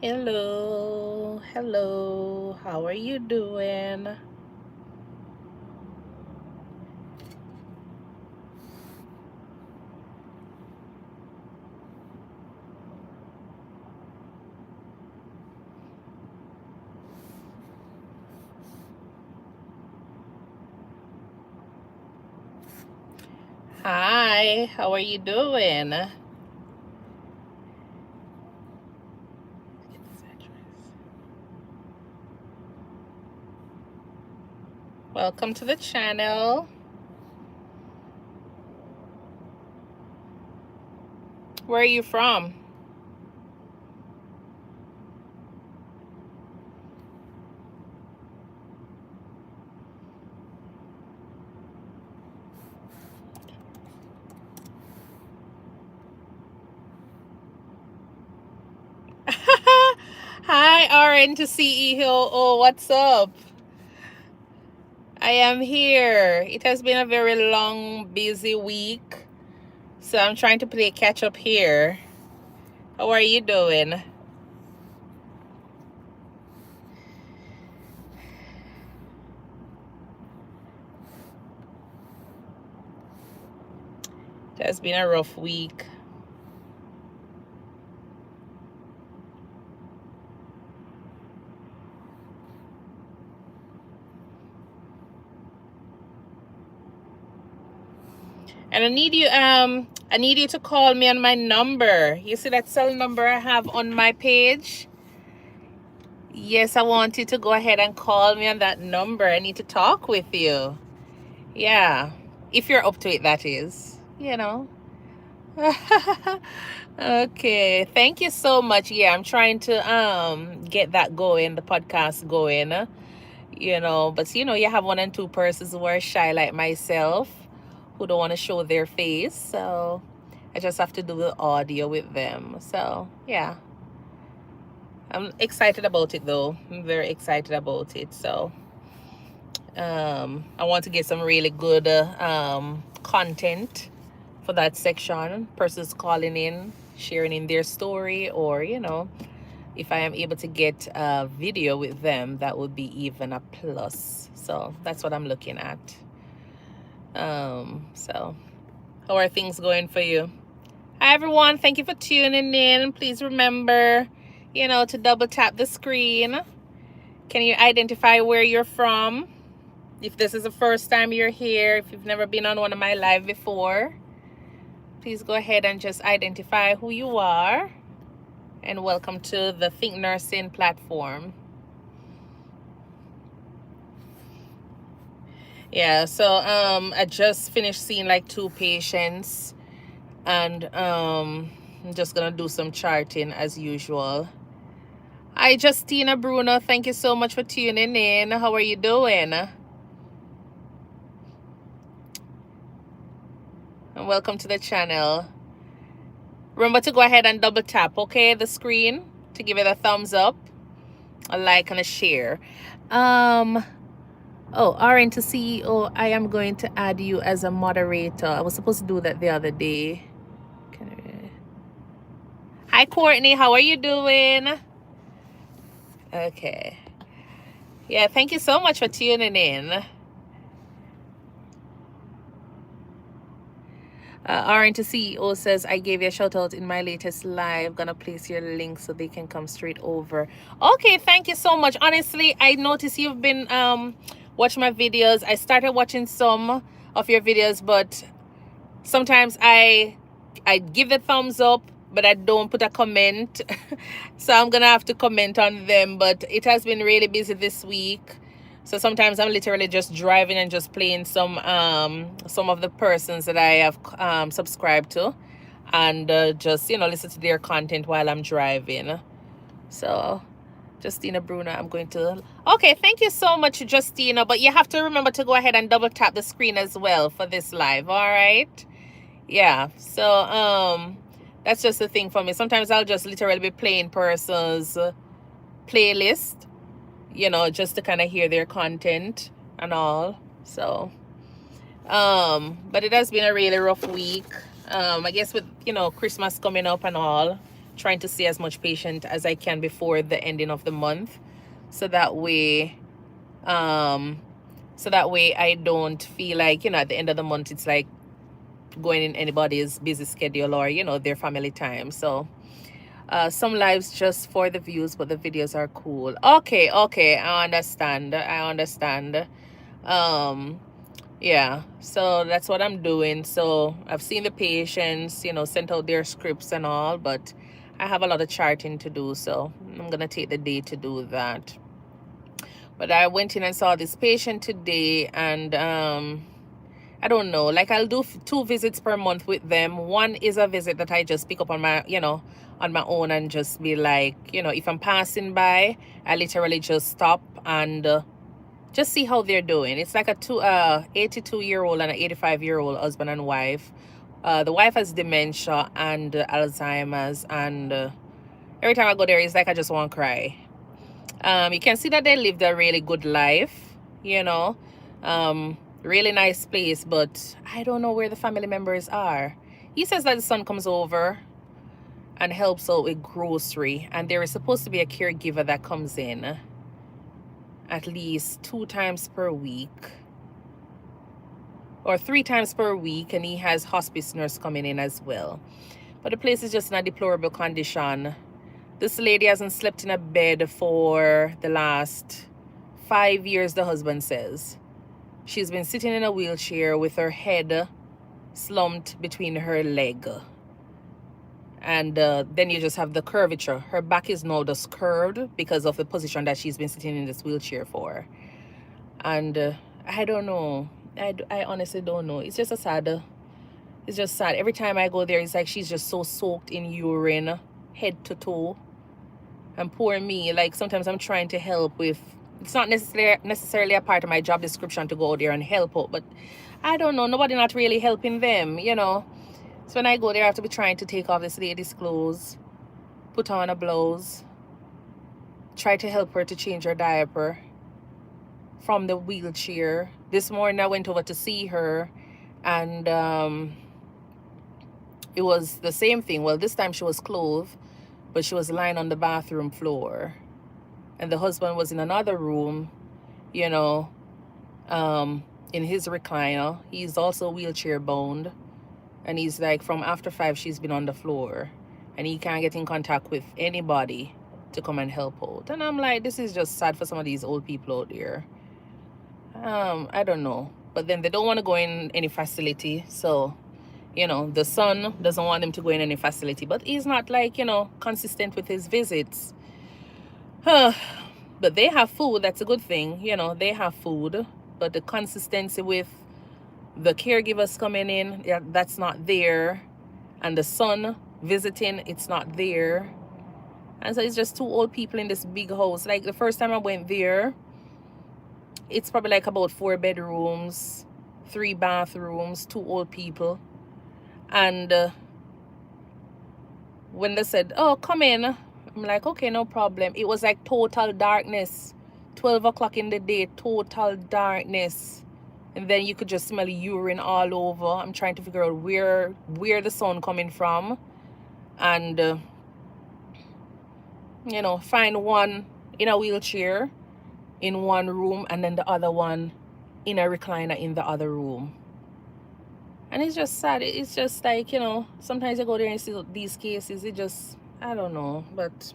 Hello, hello, how are you doing? Hi, how are you doing? Welcome to the channel. Where are you from? Hi, RN to CEO. Oh, what's up? I am here. It has been a very long, busy week, so I'm trying to play catch up here. How are you doing? It has been a rough week. And I need you to call me on my number. You see that cell number I have on my page? Yes, I want you to go ahead and call me on that number. I need to talk with you. Yeah. If you're up to it, that is. You know. Okay. Thank you so much. Yeah, I'm trying to get that going, the podcast going. But you have one and two persons who are shy like myself, who don't want to show their face. So I just have to do the audio with them. So yeah. I'm excited about it though. I'm very excited about it. So I want to get some really good content for that section. Persons calling in, sharing in their story, or if I am able to get a video with them, that would be even a plus. So that's what I'm looking at. So how are things going for you? Hi everyone, thank you for tuning in. Please remember, to double tap the screen. Can you identify where you're from? If this is the first time you're here, if you've never been on one of my live before, please go ahead and just identify who you are. And welcome to the ThinkNursing platform. Yeah, so I just finished seeing like 2 patients, and I'm just gonna do some charting as usual. Hi Justina Bruno, thank you so much for tuning in. How are you doing? And welcome to the channel. Remember to go ahead and double tap, okay, the screen, to give it a thumbs up, a like, and a share. Oh, RN to CEO, I am going to add you as a moderator. I was supposed to do that the other day. Hi Courtney, how are you doing? Okay. Yeah, thank you so much for tuning in. RN to CEO says, I gave you a shout out in my latest live. Gonna place your link so they can come straight over. Okay, thank you so much. Honestly, I noticed you've been watching my videos. I started watching some of your videos, but sometimes I give the thumbs up, but I don't put a comment. So I'm gonna have to comment on them. But it has been really busy this week. So sometimes I'm literally just driving and just playing some of the persons that I have subscribed to, and just listen to their content while I'm driving. So Justina Bruno, I'm going to... Okay, thank you so much, Justina. But you have to remember to go ahead and double tap the screen as well for this live, all right? Yeah, so that's just the thing for me. Sometimes I'll just literally be playing persons playlist, just to kind of hear their content and all. So but it has been a really rough week. I guess with Christmas coming up and all, trying to see as much patient as I can before the ending of the month, so that way I don't feel like, at the end of the month it's like going in anybody's busy schedule, or their family time. So some lives just for the views, but the videos are cool. Okay, I understand. um yeah, so that's what I'm doing. So I've seen the patients, sent out their scripts and all, but I have a lot of charting to do, so I'm gonna take the day to do that. But I went in and saw this patient today, and I don't know, like I'll do 2 visits per month with them. One is a visit that I just pick up on my, on my own, and just be like, if I'm passing by, I literally just stop and just see how they're doing. It's like a 82-year-old and an 85-year-old husband and wife. The wife has dementia and Alzheimer's, and every time I go there, it's like I just want to cry. You can see that they lived a really good life, really nice place, but I don't know where the family members are. He says that the son comes over and helps out with grocery, and there is supposed to be a caregiver that comes in at least 2 times per week or 3 times per week, and he has hospice nurse coming in as well. But the place is just in a deplorable condition. This lady hasn't slept in a bed for the last 5 years, the husband says. She's been sitting in a wheelchair with her head slumped between her leg. And then you just have the curvature. Her back is now just curved because of the position that she's been sitting in this wheelchair for. And I don't know. I honestly don't know. It's just it's just sad. Every time I go there, it's like she's just so soaked in urine, head to toe. And poor me, like sometimes I'm trying to help with, it's not necessarily a part of my job description to go there and help out, but I don't know, nobody not really helping them, So when I go there, I have to be trying to take off this lady's clothes, put on a blouse, try to help her to change her diaper from the wheelchair. This morning I went over to see her, and it was the same thing. Well, this time she was clothed, but she was lying on the bathroom floor, and the husband was in another room, in his recliner. He's also wheelchair bound, and he's like, from after 5 she's been on the floor, and he can't get in contact with anybody to come and help out. And I'm like, this is just sad for some of these old people out there. I don't know, but then they don't want to go in any facility, so the son doesn't want them to go in any facility, but he's not like, consistent with his visits. But they have food. That's a good thing. They have food, but the consistency with the caregivers coming in, that's not there. And the son visiting, it's not there. And so it's just 2 old people in this big house. Like the first time I went there, it's probably like about 4 bedrooms, 3 bathrooms, 2 old people. And when they said, oh, come in, I'm like, okay, no problem. It was like total darkness. 12 o'clock in the day, total darkness. And then you could just smell urine all over. I'm trying to figure out where the sun coming from. And, find one in a wheelchair in one room, and then the other one in a recliner in the other room. And it's just sad. It's just like, sometimes you go there and see these cases. It just, I don't know. But,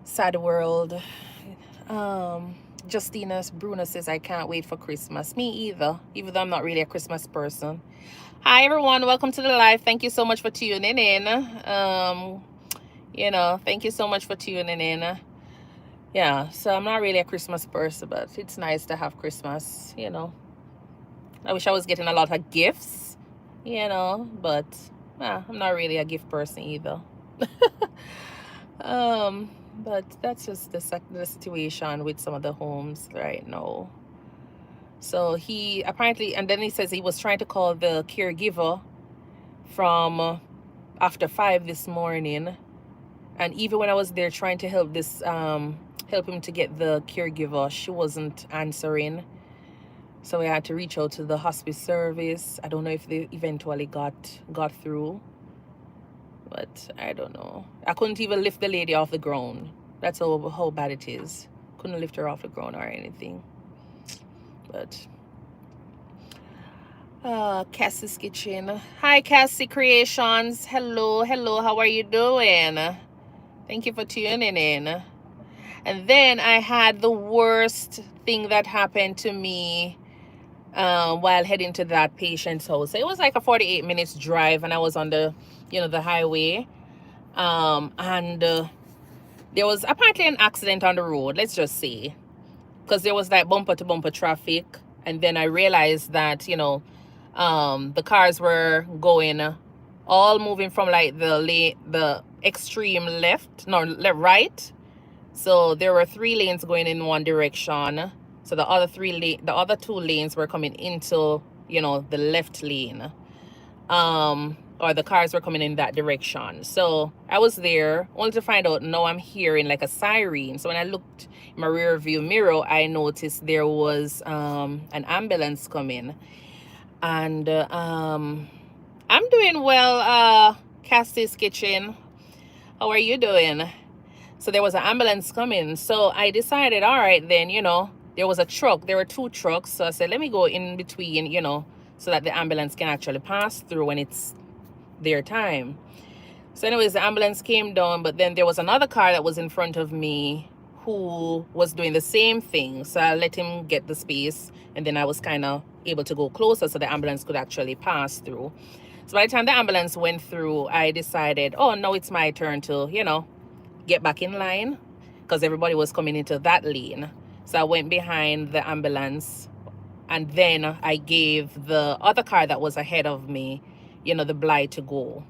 sad world. Justina Bruno says, I can't wait for Christmas. Me either. Even though I'm not really a Christmas person. Hi, everyone. Welcome to the live. Thank you so much for tuning in. Thank you so much for tuning in. Yeah, so I'm not really a Christmas person, but it's nice to have Christmas, I wish I was getting a lot of gifts, but I'm not really a gift person either. But that's just the situation with some of the homes right now. So he apparently, and then he says he was trying to call the caregiver from after 5 this morning. And even when I was there trying to help him to get the caregiver, she wasn't answering. So we had to reach out to the hospice service. I don't know if they eventually got through. But I don't know. I couldn't even lift the lady off the ground. That's how bad it is. Couldn't lift her off the ground or anything. But Cassie's Kitchen. Hi, Cassie Creations. Hello, hello. How are you doing? Thank you for tuning in. And then I had the worst thing that happened to me while heading to that patient's house. It was like a 48 minutes drive, and I was on the, the highway. And there was apparently an accident on the road, let's just say, because there was like bumper to bumper traffic. And then I realized that, the cars were going all moving from like the extreme left, no, left, right. So there were 3 lanes going in one direction. So the other the other 2 lanes were coming into, the left lane. Or the cars were coming in that direction. So I was there only to find out now I'm hearing like a siren. So when I looked in my rear view mirror, I noticed there was an ambulance coming. And I'm doing well, Cassie's Kitchen. How are you doing? So there was an ambulance coming. So I decided, all right, then, there was a truck. There were 2 trucks. So I said, let me go in between, so that the ambulance can actually pass through when it's their time. So anyways, the ambulance came down, but then there was another car that was in front of me who was doing the same thing. So I let him get the space, and then I was kind of able to go closer so the ambulance could actually pass through. So by the time the ambulance went through, I decided, oh, now it's my turn to, get back in line, because everybody was coming into that lane. So I went behind the ambulance, and then I gave the other car that was ahead of me, the blind to go.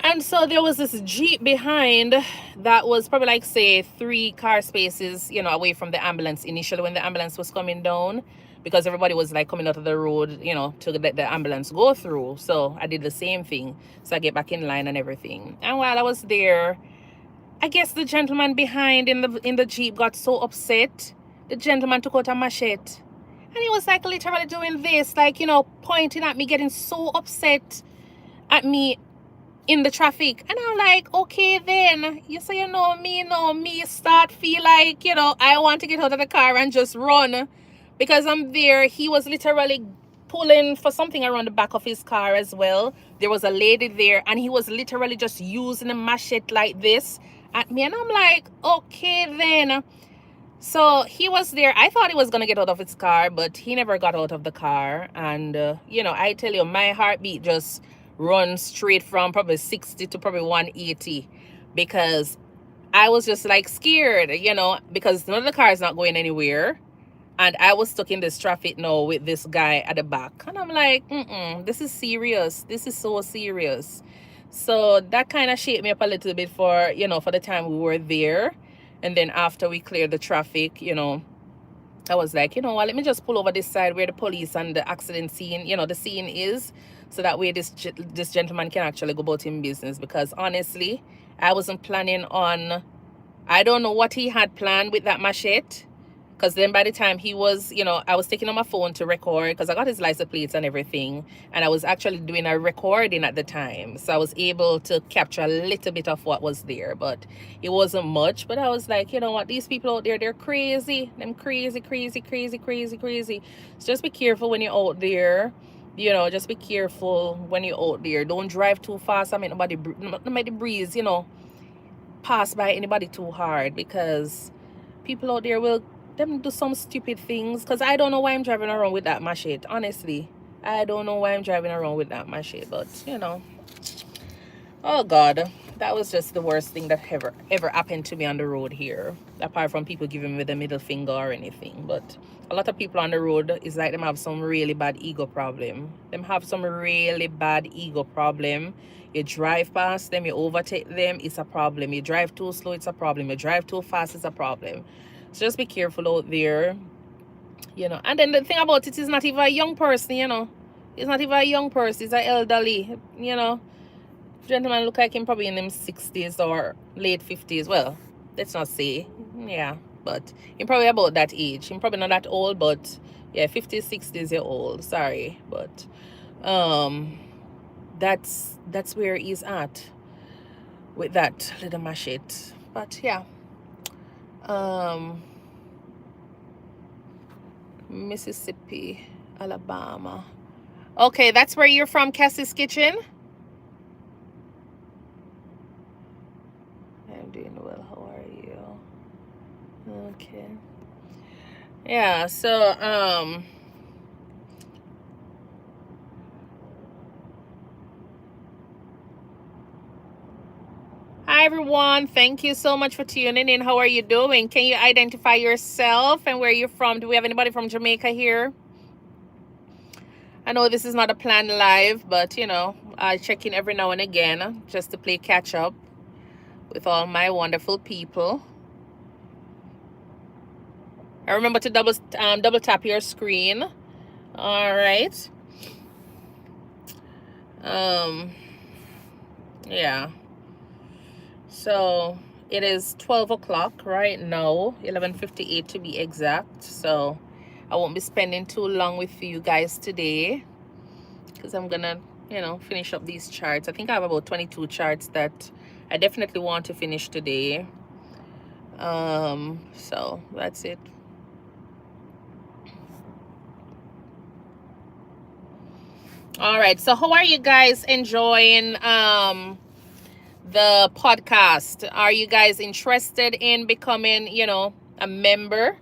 And so there was this Jeep behind that was probably like, say, 3 car spaces, away from the ambulance initially when the ambulance was coming down, because everybody was like coming out of the road, to let the ambulance go through. So I did the same thing. So I get back in line and everything. And while I was there, I guess the gentleman behind in the Jeep got so upset. The gentleman took out a machete. And he was like literally doing this, like, pointing at me, getting so upset at me in the traffic. And I'm like, okay, then you say, me start feel like, I want to get out of the car and just run because I'm there. He was literally pulling for something around the back of his car as well. There was a lady there, and he was literally just using a machete like this at me. And I'm like, okay, then. So he was there. I thought he was going to get out of his car, but he never got out of the car. And, I tell you, my heartbeat just runs straight from probably 60 to probably 180, because I was just like scared, because none of the car is not going anywhere. And I was stuck in this traffic now with this guy at the back. And I'm like, this is serious. This is so serious. So that kind of shaped me up a little bit for, for the time we were there. And then after we cleared the traffic, I was like, what, let me just pull over this side where the police and the accident scene, the scene is. So that way this gentleman can actually go about his business. Because honestly, I wasn't planning on, I don't know what he had planned with that machete. Because then by the time he was, I was taking on my phone to record, because I got his license plates and everything. And I was actually doing a recording at the time. So I was able to capture a little bit of what was there. But it wasn't much. But I was like, you know what? These people out there, they're crazy. Them crazy, crazy, crazy, crazy, crazy. So just be careful when you're out there. Just be careful when you're out there. Don't drive too fast. I mean, nobody breeze, pass by anybody too hard. Because people out there will them do some stupid things. Because I don't know why I'm driving around with that machete. Honestly, I don't know why I'm driving around with that machete. But oh God, that was just the worst thing that ever happened to me on the road here, apart from people giving me the middle finger or anything. But a lot of people on the road, is like them have some really bad ego problem. Them have some really bad ego problem. You drive past them, you overtake them, it's a problem. You drive too slow, it's a problem. You drive too fast, it's a problem. So just be careful out there, And then the thing about it is not even a young person, It's not even a young person, it's an elderly, Gentleman look like him probably in them 60s or late 50s. Well, let's not say, yeah, but him probably about that age. Him probably not that old, but yeah, 50s, 60s year old. Sorry, but that's where he's at. with that little machete. But yeah, Mississippi, Alabama. Okay, that's where you're from, Cassie's Kitchen. I'm doing well. How are you? Okay. Yeah, so hi everyone. Thank you so much for tuning in. How are you doing? Can you identify yourself and where you're from? Do we have anybody from Jamaica here? I know this is not a planned live, but you know, I check in every now and again just to play catch up with all my wonderful people. And remember to double tap your screen. All right. Yeah. So it is 12 o'clock right now, 11:58 to be exact. So I won't be spending too long with you guys today because I'm gonna, you know, finish up these charts. I think I have about 22 charts that I definitely want to finish today. So that's it. All right, so how are you guys enjoying the podcast? Are you guys interested in becoming, you know, a member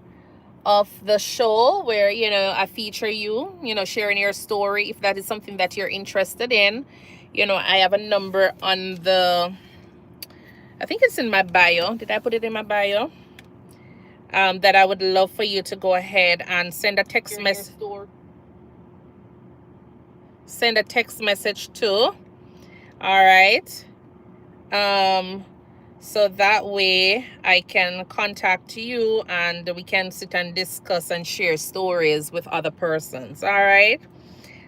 of the show where, you know, I feature you, you know, sharing your story? If that is something that you're interested in, you know, I have a number on the, I think it's in my bio. Did I put it in my bio? That I would love for you to go ahead and send a text message. Send a text message to. All right. So that way I can contact you and we can sit and discuss and share stories with other persons. All right.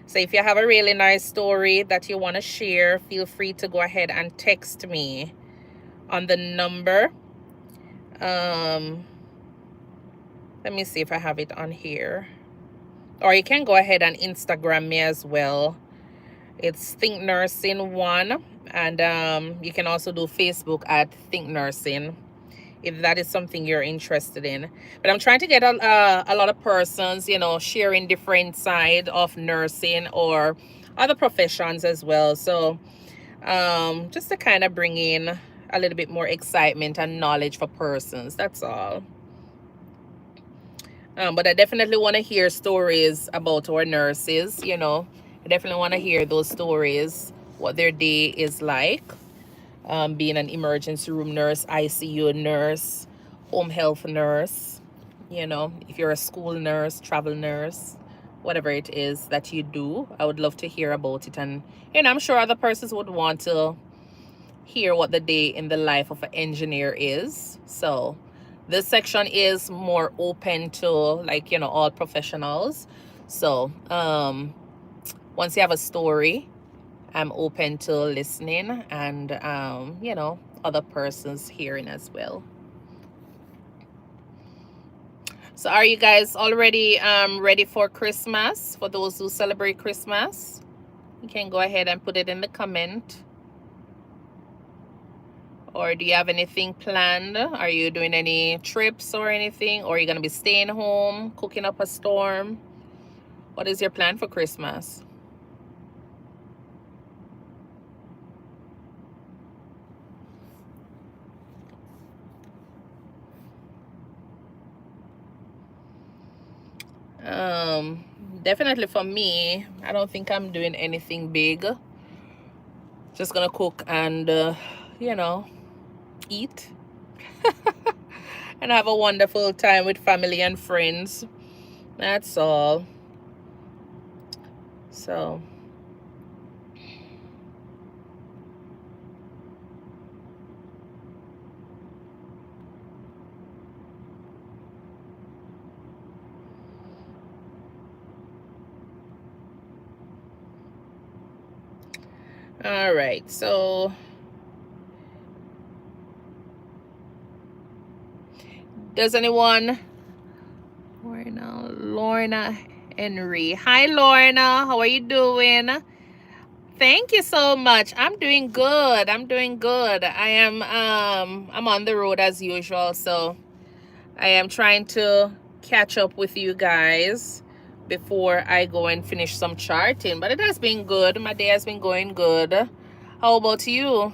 So if you have a really nice story that you want to share, feel free to go ahead and text me on the number. Let me see if I have it on here. Or you can go ahead and Instagram me as well. It's ThinkNursing1. And you can also do Facebook at ThinkNursing if that is something you're interested in. But I'm trying to get a lot of persons, you know, sharing different side of nursing or other professions as well. So just to kind of bring in a little bit more excitement and knowledge for persons. That's all. But I definitely want to hear stories about our nurses, you know. I definitely want to hear those stories, what their day is like. Being an emergency room nurse, ICU nurse, home health nurse, you know, if you're a school nurse, travel nurse, whatever it is that you do, I would love to hear about it. And, you know, I'm sure other persons would want to hear what the day in the life of an engineer is. So this section is more open to, like, you know, all professionals. So once you have a story, I'm open to listening and you know, other persons hearing as well. So are you guys already ready for Christmas? For those who celebrate Christmas, you can go ahead and put it in the comment. Or do you have anything planned? Are you doing any trips or anything? Or are you going to be staying home, cooking up a storm? What is your plan for Christmas? Definitely for me, I don't think I'm doing anything big. Just gonna cook and you know, eat and have a wonderful time with family and friends. That's all. So all right, so does anyone, Lorna Henry, hi Lorna, how are you doing? Thank you so much. I'm doing good. I'm doing good. I am I'm on the road as usual, so I am trying to catch up with you guys before I go and finish some charting. But it has been good. My day has been going good. How about you?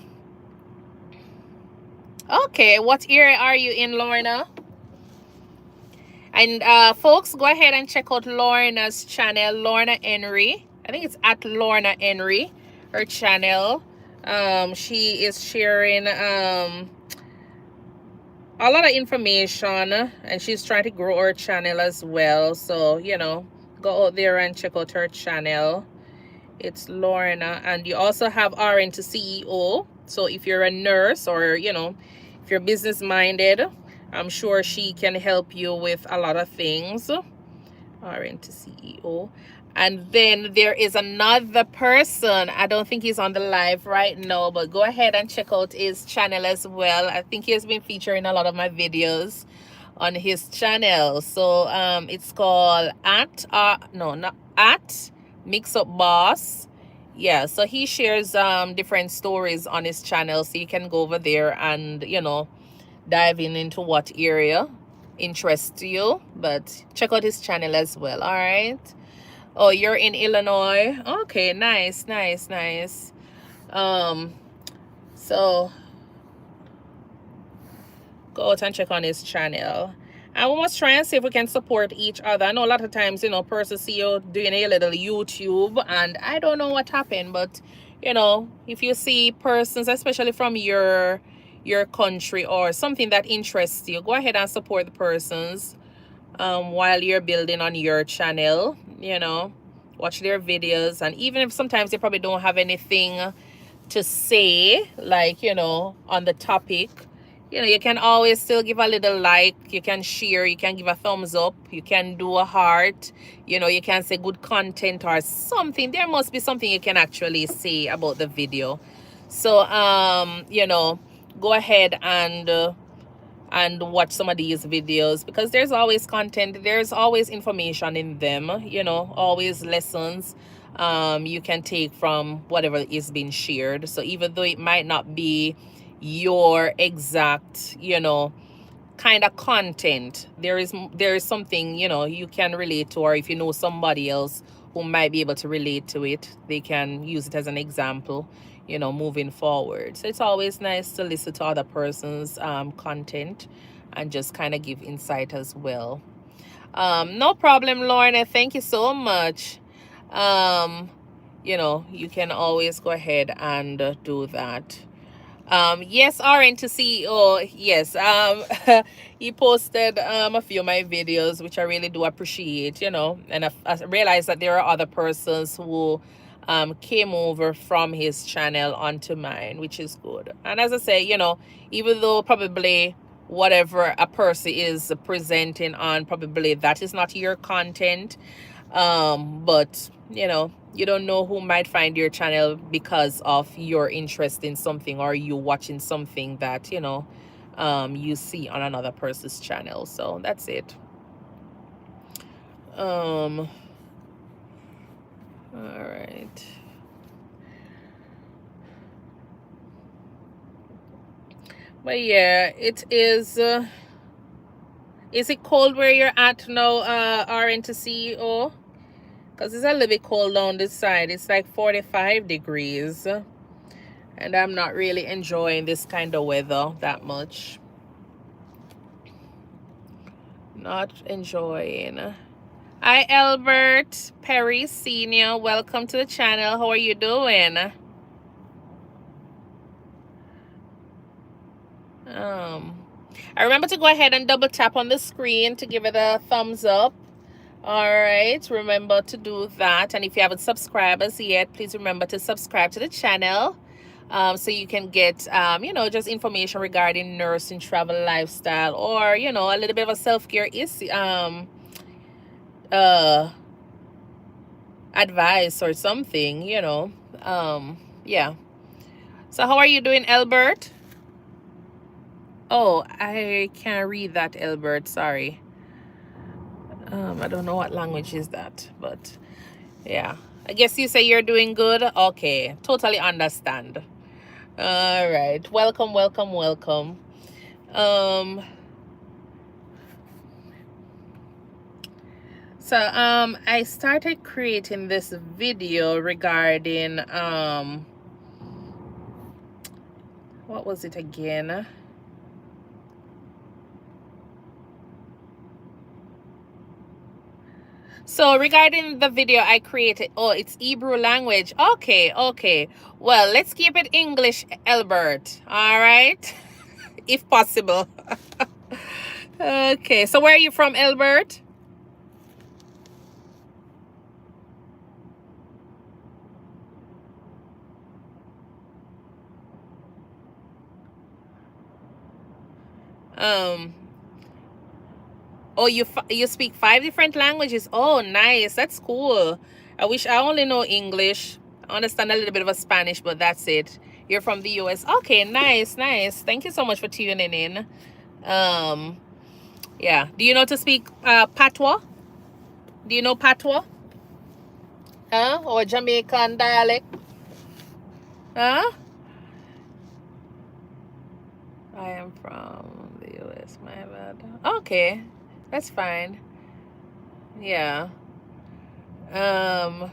Okay, what area are you in, Lorna? And folks, go ahead and check out Lorna's channel, Lorna Henry. I think it's at Lorna Henry, her channel. She is sharing a lot of information, and she's trying to grow her channel as well. So, you know, go out there and check out her channel. It's Lorna. And you also have RN to CEO. So if you're a nurse, or, you know, if you're business minded, I'm sure she can help you with a lot of things. RN to CEO. And then there is another person. I don't think he's on the live right now, but go ahead and check out his channel as well. I think he has been featuring a lot of my videos on his channel. So it's called at Mix Up Boss. Yeah, so he shares different stories on his channel, so you can go over there and, you know, dive into what area interests you. But check out his channel as well. All right. Oh, you're in Illinois. Okay, nice, nice, nice. So go out and check on his channel. And we must try and see if we can support each other. I know a lot of times, you know, persons see you doing a little YouTube, and I don't know what happened, but, you know, if you see persons, especially from your country or something that interests you, go ahead and support the persons while you're building on your channel. You know, watch their videos, and even if sometimes they probably don't have anything to say, like, you know, on the topic, you know, you can always still give a little like, you can share, you can give a thumbs up, you can do a heart, you know, you can say good content or something. There must be something you can actually say about the video. So you know, go ahead and watch some of these videos, because there's always content, there's always information in them, you know, always lessons you can take from whatever is being shared. So even though it might not be your exact, you know, kind of content, there is something, you know, you can relate to, or if you know somebody else who might be able to relate to it, they can use it as an example, you know, moving forward. So it's always nice to listen to other person's content and just kind of give insight as well. No problem, Lorna. Thank you so much. You know, you can always go ahead and do that. Yes, RN to CEO. Yes, he posted a few of my videos, which I really do appreciate, you know, and I realized that there are other persons who came over from his channel onto mine, which is good. And as I say, you know, even though probably whatever a person is presenting on, probably that is not your content, but, you know, you don't know who might find your channel because of your interest in something, or you watching something that, you know, you see on another person's channel. So that's it. All right. But yeah, it is it cold where you're at now, RN to CEO? Because it's a little bit cold down this side. It's like 45 degrees. And I'm not really enjoying this kind of weather that much. Not enjoying. Hi, Albert Perry Sr. Welcome to the channel. How are you doing? I remember to go ahead and double tap on the screen to give it a thumbs up. All right, remember to do that. And if you haven't subscribed as yet, please remember to subscribe to the channel, so you can get you know, just information regarding nursing, travel, lifestyle, or, you know, a little bit of a self-care is advice or something, you know. Yeah. So how are you doing, Albert? Oh, I can't read that, Albert, sorry. I don't know what language is that, but yeah. I guess you say you're doing good. Okay, totally understand. All right, welcome, welcome, welcome. So I started creating this video regarding what was it again? So regarding the video I created, oh, it's Hebrew language. Okay, okay. Well, let's keep it English, Albert. All right, if possible. Okay, so where are you from, Albert? Um, oh, you speak 5 different languages. Oh, nice. That's cool. I wish I only know English. I understand a little bit of a Spanish, but that's it. You're from the US. Okay, nice, nice. Thank you so much for tuning in. Um, yeah. Do you know to speak patois? Do you know patois? Huh? Or Jamaican dialect? Huh? I am from the US, my bad. Okay. That's fine. Yeah. Um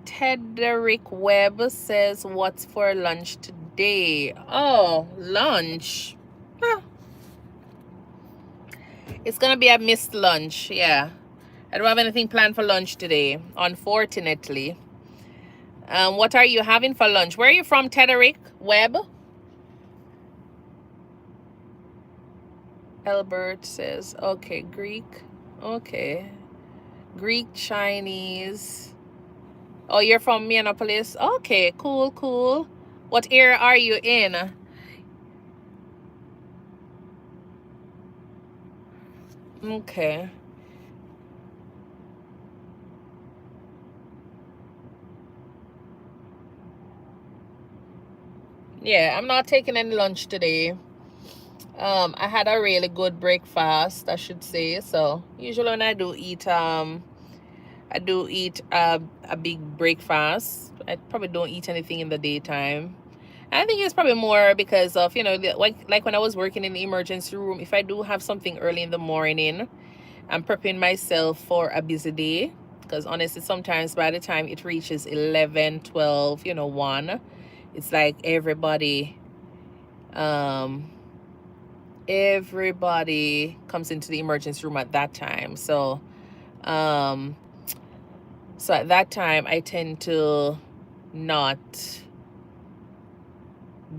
Tederick Webb says, what's for lunch today? Oh, lunch. Huh. It's gonna be a missed lunch, yeah. I don't have anything planned for lunch today, unfortunately. What are you having for lunch? Where are you from, Tederick Webb? Albert says, okay, Greek. Okay. Greek, Chinese. Oh, you're from Minneapolis? Okay, cool, cool. What area are you in? Okay. Yeah, I'm not taking any lunch today. I had a really good breakfast, I should say. So usually when I do eat a big breakfast. I probably don't eat anything in the daytime. I think it's probably more because of, like when I was working in the emergency room, if I do have something early in the morning, I'm prepping myself for a busy day. Because honestly, sometimes by the time it reaches 11, 12, 1, it's like um, everybody comes into the emergency room at that time. Um, so at that time, I tend to not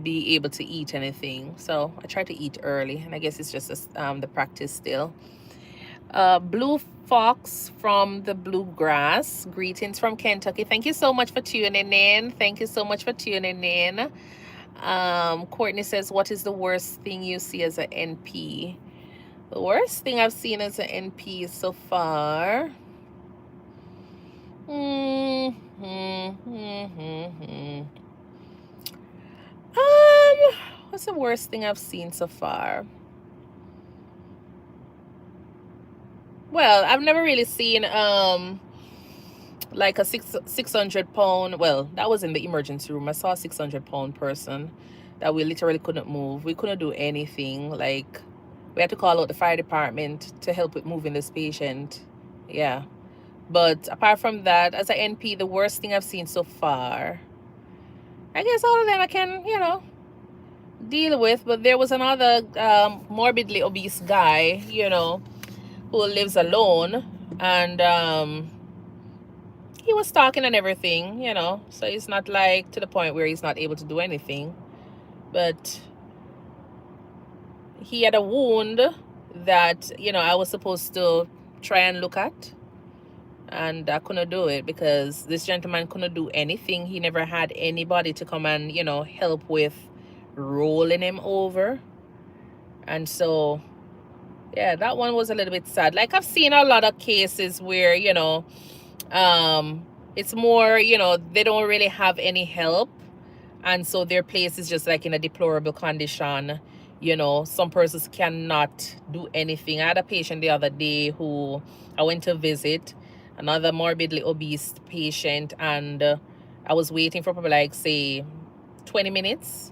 be able to eat anything. So I try to eat early, and I guess it's just the practice still. Blue Fox from the Bluegrass. Greetings from Kentucky. Thank you so much for tuning in. Thank you so much for tuning in. Courtney says, what is the worst thing you see as an NP? The worst thing I've seen as an NP so far. What's the worst thing I've seen so far? Well, I've never really seen like a 600 pound. Well, that was in the emergency room. I saw a 600 pound person that we literally couldn't move. We couldn't do anything. Like, we had to call out the fire department to help with moving this patient. Yeah. But apart from that, as an NP, the worst thing I've seen so far, I guess all of them I can, deal with. But there was another morbidly obese guy, who lives alone, and he was talking and everything, so it's not like to the point where he's not able to do anything. But he had a wound that, I was supposed to try and look at, and I couldn't do it because this gentleman couldn't do anything. He never had anybody to come and, help with rolling him over. And so, yeah, that one was a little bit sad. Like, I've seen a lot of cases where, it's more, they don't really have any help, and so their place is just like in a deplorable condition. Some persons cannot do anything. I had a patient the other day who I went to visit, another morbidly obese patient, and I was waiting for probably like, say, 20 minutes,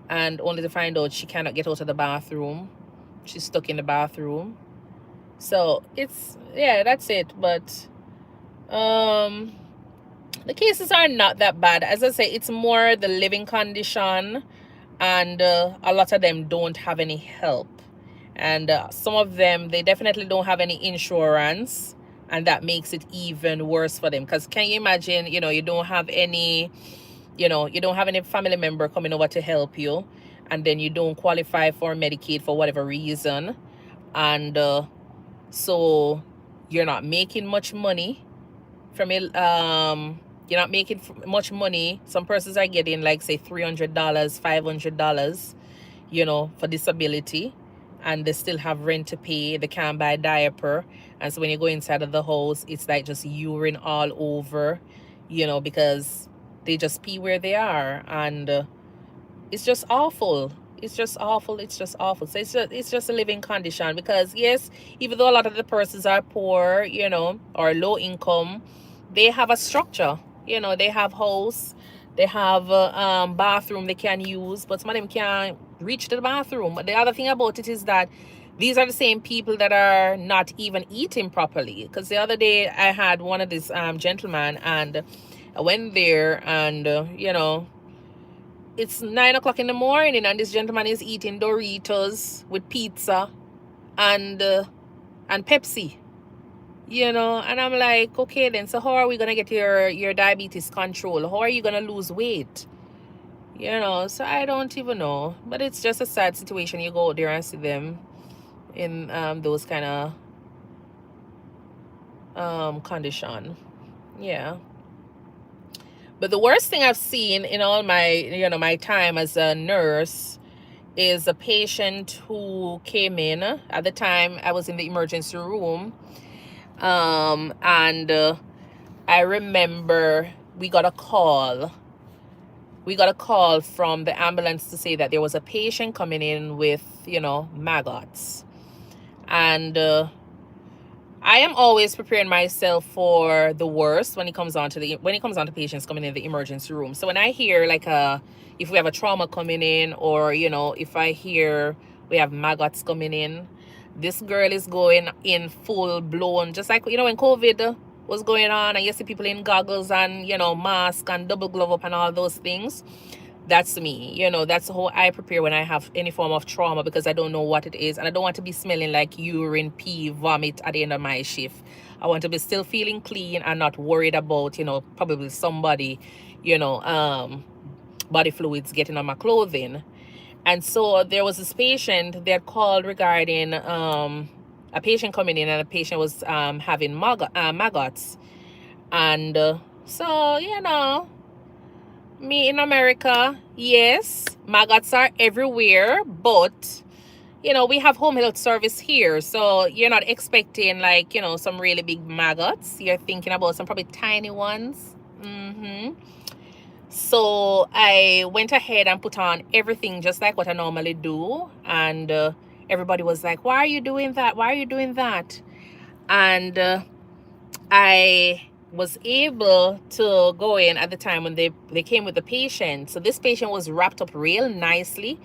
and only to find out she cannot get out of the bathroom. She's stuck in the bathroom. So yeah, that's it. But the cases are not that bad. As I say, it's more the living condition, and a lot of them don't have any help, and some of them, they definitely don't have any insurance, and that makes it even worse for them. Because can you imagine, you don't have any family member coming over to help you, and then you don't qualify for Medicaid for whatever reason, and so you're not making much money from it. You're not making much money. Some persons are getting like, say, $300, $500, for disability, and they still have rent to pay. They can't buy a diaper, and so when you go inside of the house, it's like just urine all over, because they just pee where they are, and it's just awful. It's just awful. It's just awful. So it's just a living condition, because yes, even though a lot of the persons are poor, or low income, they have a structure. They have house, they have a bathroom they can use, but some of them can't reach to the bathroom. But the other thing about it is that these are the same people that are not even eating properly. Because the other day I had one of these gentlemen, and I went there, and it's 9 o'clock in the morning, and this gentleman is eating Doritos with pizza and Pepsi. And I'm like, okay, then, so how are we gonna get your diabetes control? How are you gonna lose weight? So I don't even know. But it's just a sad situation. You go out there and see them in those kind of condition. Yeah. But the worst thing I've seen in all my time as a nurse is a patient who came in. At the time, I was in the emergency room, and I remember we got a call from the ambulance to say that there was a patient coming in with maggots, and I am always preparing myself for the worst when it comes on to patients coming in the emergency room. So when I hear like if we have a trauma coming in, or if I hear we have maggots coming in, this girl is going in full blown, just like when COVID was going on, and you see people in goggles and mask and double glove up and all those things. That's me. That's how I prepare when I have any form of trauma, because I don't know what it is, and I don't want to be smelling like urine, pee, vomit at the end of my shift. I want to be still feeling clean and not worried about probably somebody body fluids getting on my clothing. And so there was this patient that called regarding a patient coming in, and a patient was having maggots. And so me in America, yes, maggots are everywhere, but we have home health service here, so you're not expecting like some really big maggots. You're thinking about some probably tiny ones. So I went ahead and put on everything just like what I normally do, and everybody was like, why are you doing that? Why are you doing that? And I was able to go in at the time when they came with the patient. So this patient was wrapped up real nicely,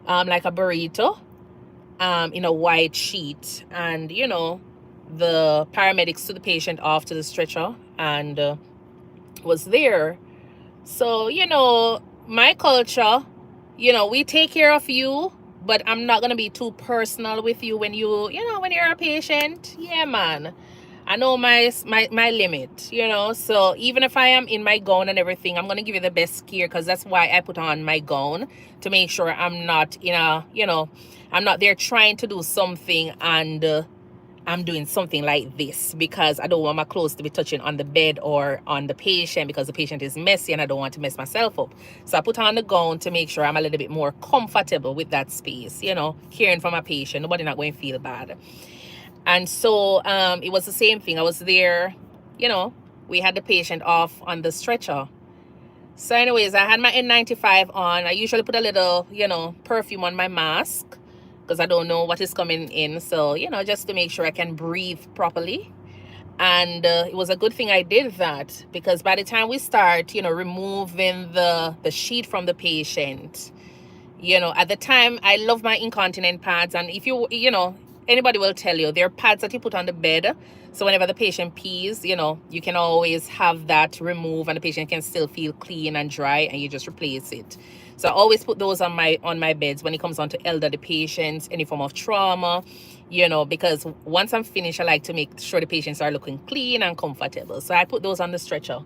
like a burrito, in a white sheet. And, the paramedics took the patient off to the stretcher and was there. So, my culture, we take care of you, but I'm not going to be too personal with you when when you're a patient. Yeah, man. I know my limit, so even if I am in my gown and everything, I'm going to give you the best care, because that's why I put on my gown, to make sure I'm not I'm not there trying to do something and I'm doing something like this, because I don't want my clothes to be touching on the bed or on the patient, because the patient is messy and I don't want to mess myself up. So I put on the gown to make sure I'm a little bit more comfortable with that space, caring for my patient. Nobody not going to feel bad. And so it was the same thing. I was there, we had the patient off on the stretcher. So anyways, I had my N95 on. I usually put a little, perfume on my mask because I don't know what is coming in. So, just to make sure I can breathe properly. And it was a good thing I did that, because by the time we start, removing the sheet from the patient, at the time, I love my incontinent pads. And if anybody will tell you, they're pads that you put on the bed. So whenever the patient pees, you can always have that removed and the patient can still feel clean and dry, and you just replace it. So I always put those on my beds when it comes on to elderly patients, any form of trauma, because once I'm finished, I like to make sure the patients are looking clean and comfortable. So I put those on the stretcher.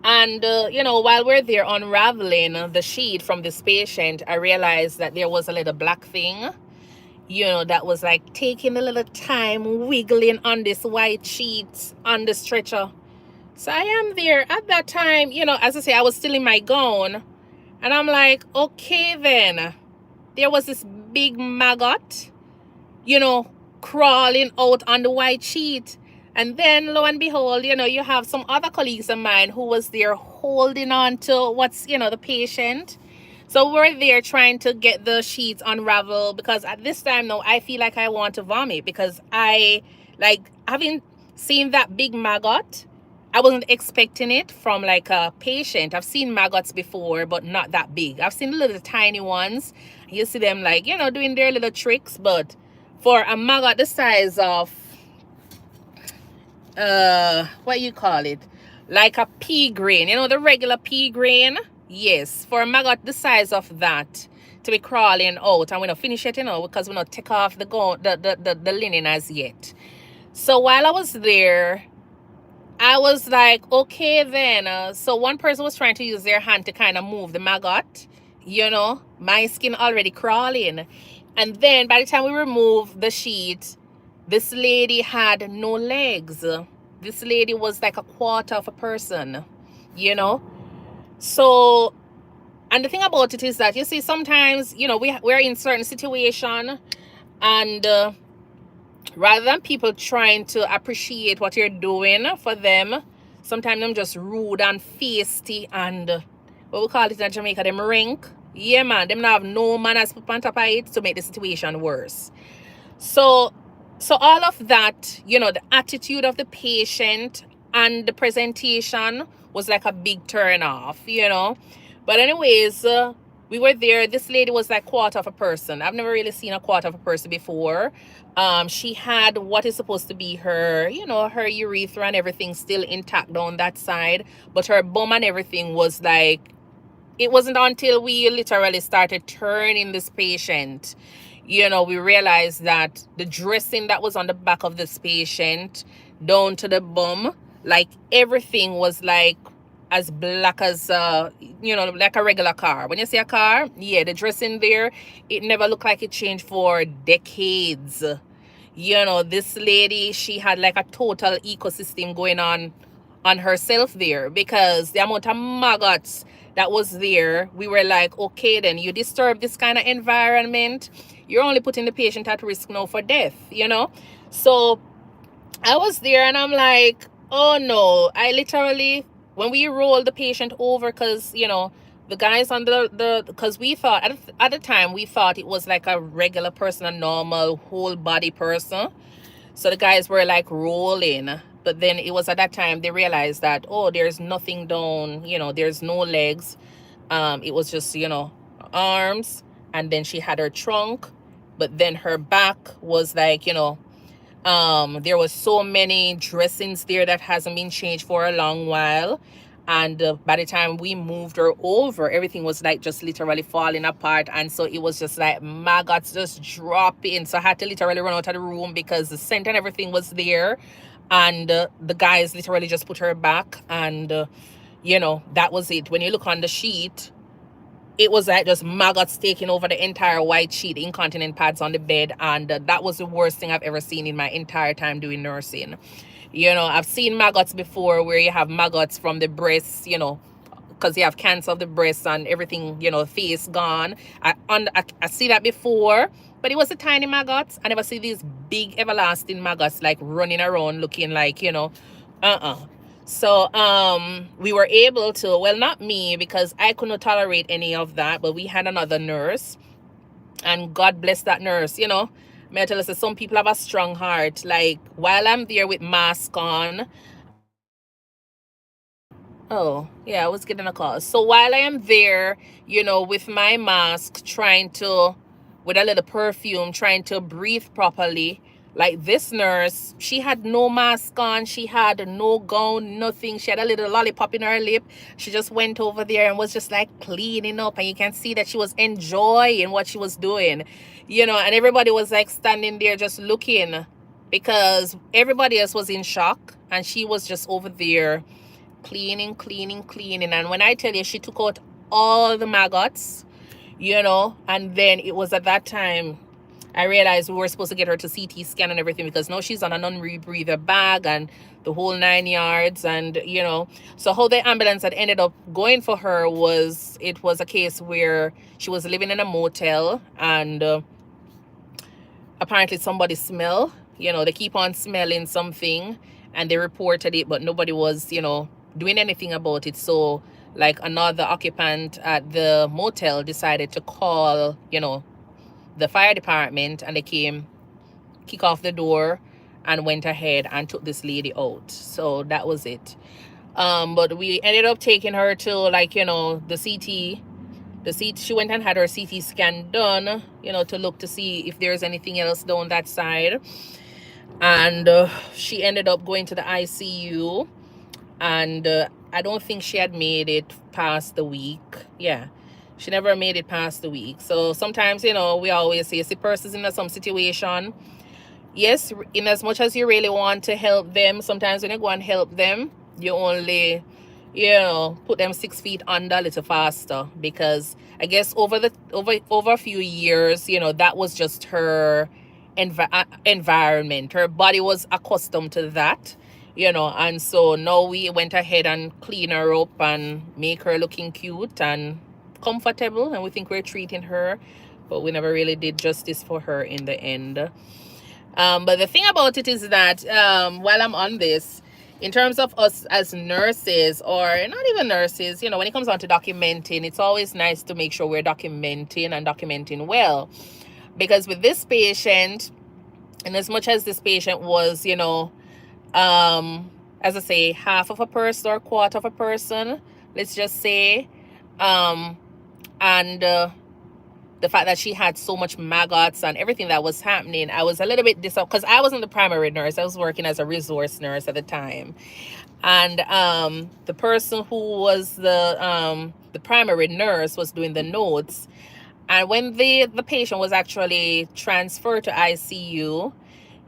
And, while we're there unraveling the sheet from this patient, I realized that there was a little black thing, that was like taking a little time wiggling on this white sheet on the stretcher. So I am there at that time, as I say, I was still in my gown. And I'm like, okay, then. There was this big maggot, crawling out on the white sheet. And then, lo and behold, you have some other colleagues of mine who was there holding on to what's, the patient. So we're there trying to get the sheets unraveled, because at this time now, I feel like I want to vomit, because having seen that big maggot, I wasn't expecting it from like a patient. I've seen maggots before, but not that big. I've seen little tiny ones. You see them like, doing their little tricks, but for a maggot the size of what you call it, like a pea grain, the regular pea grain. Yes, for a maggot the size of that to be crawling out, and we're not finish it, because we're not take off the linen as yet. So while I was there, I was like, okay, then. So one person was trying to use their hand to kind of move the maggot, my skin already crawling. And then by the time we removed the sheet, this lady had no legs. This lady was like a quarter of a person, So, and the thing about it is that, you see, sometimes, we're in certain situation, and rather than people trying to appreciate what you're doing for them, sometimes them just rude and feisty and what we call it in Jamaica, them rank. Yeah, man, them not have no manners put on top of it to make the situation worse. So all of that, the attitude of the patient and the presentation was like a big turn off, But anyways, we were there. This lady was like quarter of a person. I've never really seen a quarter of a person before. She had what is supposed to be her, her urethra and everything still intact on that side. But her bum and everything was like, it wasn't until we literally started turning this patient, we realized that the dressing that was on the back of this patient down to the bum, like everything was like as black as like a regular car. When you see a car, yeah, the dressing there, it never looked like it changed for decades. This lady, she had like a total ecosystem going on herself there, because the amount of maggots that was there, we were like, okay, then you disturb this kind of environment, you're only putting the patient at risk now for death, So I was there and I'm like, oh no, I literally, when we rolled the patient over, because the guys on because we thought at the time, we thought it was like a regular person, a normal whole body person. So the guys were like rolling, but then it was at that time they realized that, oh, there's nothing down, there's no legs. It was just, arms, and then she had her trunk, but then her back was like, there was so many dressings there that hasn't been changed for a long while. And by the time we moved her over, everything was like just literally falling apart. And so it was just like maggots just dropping. So I had to literally run out of the room because the scent and everything was there. And the guys literally just put her back. And, that was it. When you look on the sheet, it was like just maggots taking over the entire white sheet, incontinent pads on the bed. And that was the worst thing I've ever seen in my entire time doing nursing. I've seen maggots before where you have maggots from the breasts, because you have cancer of the breast and everything, face gone. I see that before, but it was the tiny maggots. I never see these big everlasting maggots like running around looking like, So we were able to, well, not me, because I couldn't tolerate any of that, but we had another nurse, and God bless that nurse. May I tell us that some people have a strong heart. Like, while I'm there with mask on, oh, yeah, I was getting a call. So while I am there, with my mask, with a little perfume, trying to breathe properly, like this nurse, she had no mask on, she had no gown, nothing. She had a little lollipop in her lip. She just went over there and was just like cleaning up, and you can see that she was enjoying what she was doing, and everybody was like standing there just looking, because everybody else was in shock, and she was just over there cleaning, cleaning, cleaning. And when I tell you, she took out all the maggots, and then it was at that time I realized we were supposed to get her to CT scan and everything, because now she's on a non-rebreather bag and the whole 9 yards. And so how the ambulance had ended up going for her was, it was a case where she was living in a motel, and apparently somebody smell, they keep on smelling something, and they reported it, but nobody was doing anything about it. So like another occupant at the motel decided to call the fire department, and they came, kick off the door, and went ahead and took this lady out. So that was it. But we ended up taking her to, like, she went and had her CT scan done, to look to see if there's anything else down that side. And she ended up going to the ICU, and I don't think she had made it past the week. Yeah, she never made it past the week. So sometimes, we always say, see persons in some situation, yes, in as much as you really want to help them, sometimes when you go and help them, you only put them 6 feet under a little faster, because I guess over a few years, that was just her environment. Her body was accustomed to that, and so now we went ahead and clean her up and make her looking cute and comfortable, and we think we're treating her, but we never really did justice for her in the end. But the thing about it is that while I'm on this, in terms of us as nurses, or not even nurses, when it comes down to documenting, it's always nice to make sure we're documenting, and documenting well. Because with this patient, and as much as this patient was, as I say, half of a person or quarter of a person, let's just say, and the fact that she had so much maggots and everything that was happening, I was a little bit disappointed, because I wasn't the primary nurse. I was working as a resource nurse at the time. And the person who was the primary nurse was doing the notes. And when the patient was actually transferred to ICU,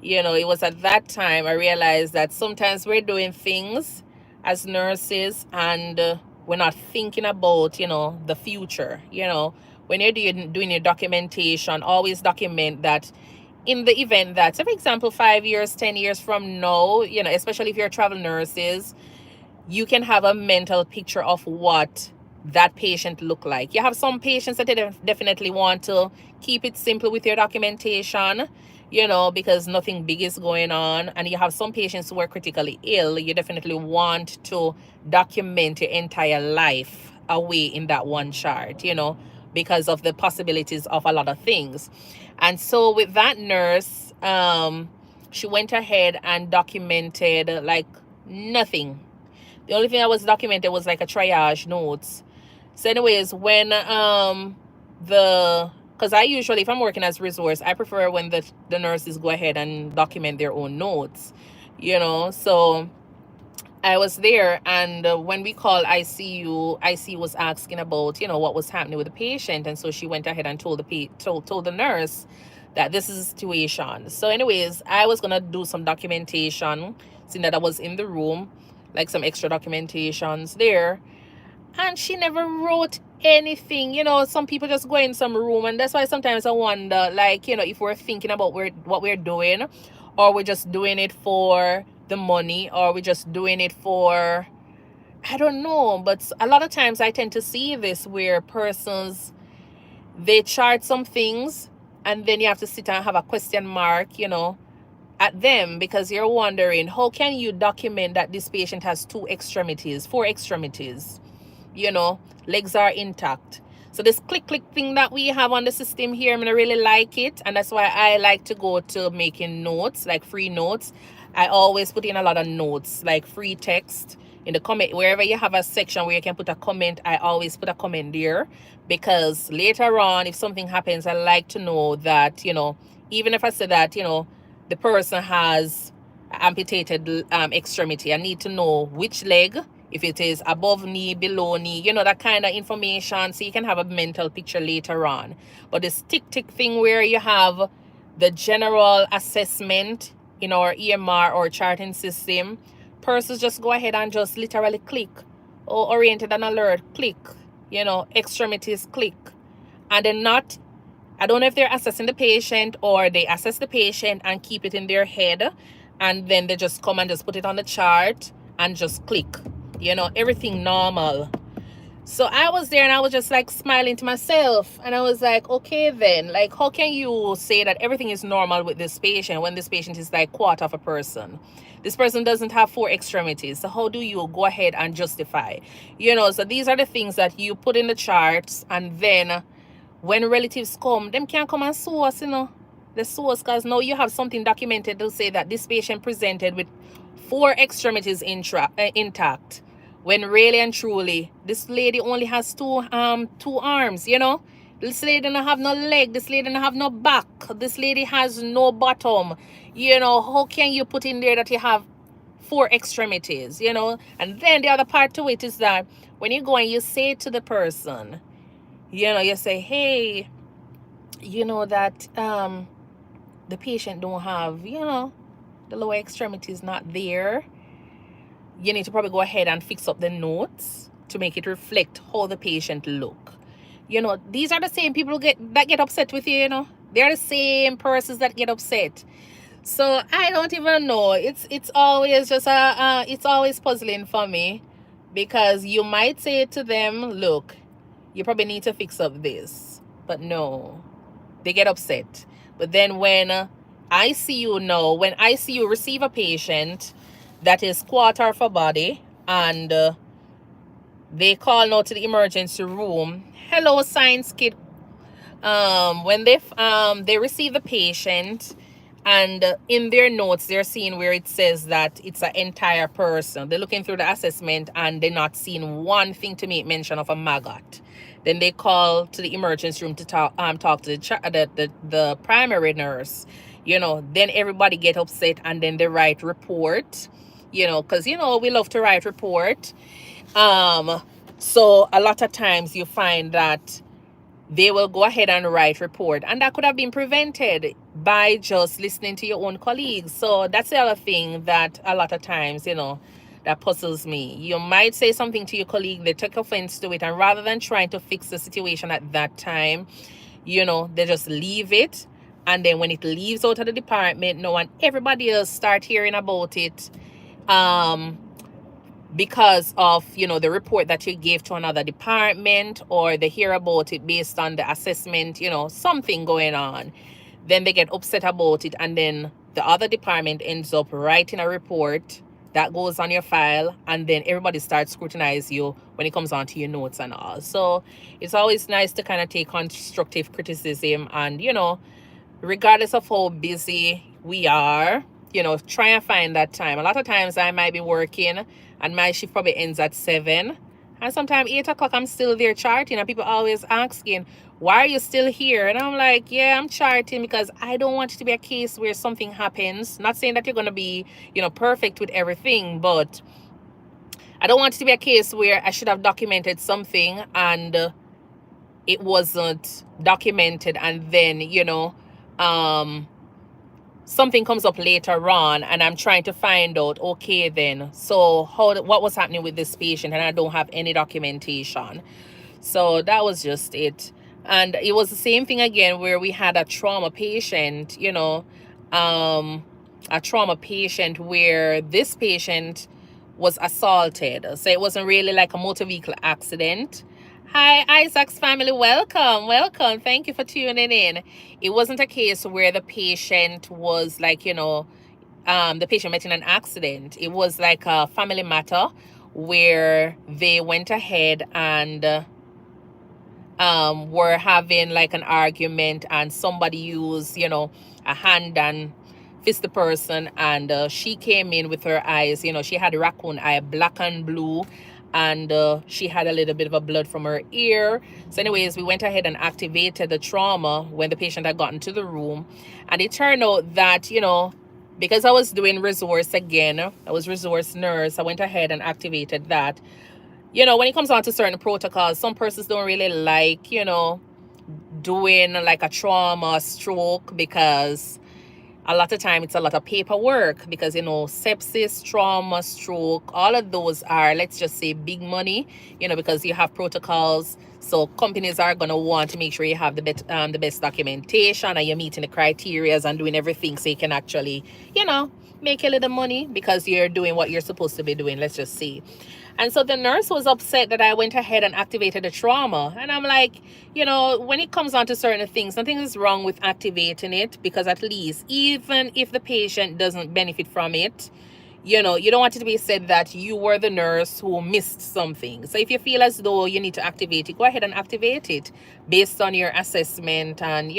it was at that time I realized that sometimes we're doing things as nurses, and we're not thinking about, the future. When you're doing your documentation, always document that in the event that, say for example, 5 years, 10 years from now, especially if you're travel nurses, you can have a mental picture of what that patient look like. You have some patients that they definitely want to keep it simple with your documentation, because nothing big is going on. And you have some patients who are critically ill. You definitely want to document your entire life away in that one chart, because of the possibilities of a lot of things. And so with that nurse, she went ahead and documented like nothing. The only thing that was documented was like a triage notes. So anyways, when because I usually, if I'm working as resource, I prefer when the nurses go ahead and document their own notes, so I was there, and when we called ICU was asking about, what was happening with the patient. And so she went ahead and told the nurse that this is the situation. So anyways, I was going to do some documentation, seeing that I was in the room, like some extra documentations there. And she never wrote anything. Some people just go in some room, and that's why sometimes I wonder, like, if we're thinking about what we're doing, or we're just doing it for the money, or we're just doing it for, I don't know. But a lot of times I tend to see this where persons, they chart some things, and then you have to sit and have a question mark, at them because you're wondering, how can you document that this patient has 2 extremities, 4 extremities? Legs are intact. So this click thing that we have on the system here, I'm gonna really like it, and that's why I like to go to making notes, like free notes. I always put in a lot of notes, like free text in the comment. Wherever you have a section where you can put a comment, I always put a comment there, because later on, if something happens, I like to know that, even if I say that, the person has amputated extremity, I need to know which leg, if it is above knee, below knee, that kind of information, so you can have a mental picture later on. But this tick thing where you have the general assessment in our EMR or charting system, persons just go ahead and just literally click, or oriented and alert, click, extremities, click. And then not, I don't know if they're assessing the patient or they assess the patient and keep it in their head, and then they just come and just put it on the chart and just click, everything normal. So I was there and I was just like smiling to myself, and I was like, okay then, like, how can you say that everything is normal with this patient when this patient is like quarter of a person? This person doesn't have 4 extremities. So how do you go ahead and justify? So these are the things that you put in the charts, and then when relatives come, them can't come and sue us, the sue us because now you have something documented to say that this patient presented with 4 extremities intact, when really and truly this lady only has two arms. This lady don't have no leg, this lady don't have no back, this lady has no bottom. How can you put in there that you have 4 extremities? And then the other part to it is that when you go and you say to the person, you say, hey, that the patient don't have, the lower extremity is not there. You need to probably go ahead and fix up the notes to make it reflect how the patient look. These are the same people that get upset with you. They're the same persons that get upset. So I don't even know. It's always just it's always puzzling for me, because you might say to them, look, you probably need to fix up this, but no, they get upset. But then when I see you receive a patient that is quarter of a body, and they call now to the emergency room, hello science kid, when they receive the patient, and in their notes they're seeing where it says that it's an entire person. They're looking through the assessment and they're not seeing one thing to make mention of a maggot. Then they call to the emergency room to talk to the primary nurse. Then everybody get upset, and then they write report. Because we love to write report. So a lot of times you find that they will go ahead and write report, and that could have been prevented by just listening to your own colleagues. So that's the other thing that a lot of times, that puzzles me. You might say something to your colleague, they take offense to it, and rather than trying to fix the situation at that time, they just leave it. And then when it leaves out of the department, no one, everybody else start hearing about it, because of the report that you gave to another department, or they hear about it based on the assessment, something going on. Then they get upset about it, and then the other department ends up writing a report that goes on your file, and then everybody starts scrutinize you when it comes on to your notes and all. So it's always nice to kind of take constructive criticism, and regardless of how busy we are, try and find that time. A lot of times I might be working and my shift probably ends at 7, and sometimes 8 o'clock I'm still there charting, and people always asking, why are you still here? And I'm like, yeah, I'm charting because I don't want it to be a case where something happens. Not saying that you're going to be perfect with everything, but I don't want it to be a case where I should have documented something and it wasn't documented, and then something comes up later on and I'm trying to find out, okay then, so what was happening with this patient, and I don't have any documentation. So that was just it. And it was the same thing again where we had a trauma patient, a trauma patient where this patient was assaulted. So it wasn't really like a motor vehicle accident. Hi, Isaac's family. Welcome. Thank you for tuning in. It wasn't a case where the patient was like, the patient met in an accident. It was like a family matter where they went ahead and were having like an argument, and somebody used, a hand and fist the person, and she came in with her eyes, she had a raccoon eye, black and blue, and she had a little bit of a blood from her ear. So anyways, we went ahead and activated the trauma when the patient had gotten to the room, and it turned out that, because I was doing resource again, I was resource nurse, I went ahead and activated that. When it comes on to certain protocols, some persons don't really like, doing like a trauma stroke, because a lot of time it's a lot of paperwork, because sepsis, trauma, stroke, all of those are, let's just say, big money, because you have protocols. So companies are going to want to make sure you have the best documentation, and you're meeting the criteria and doing everything so you can actually, make a little money, because you're doing what you're supposed to be doing, let's just say. And so the nurse was upset that I went ahead and activated the trauma. And I'm like, when it comes on to certain things, nothing is wrong with activating it, because at least, even if the patient doesn't benefit from it, you don't want it to be said that you were the nurse who missed something. So if you feel as though you need to activate it, go ahead and activate it based on your assessment and,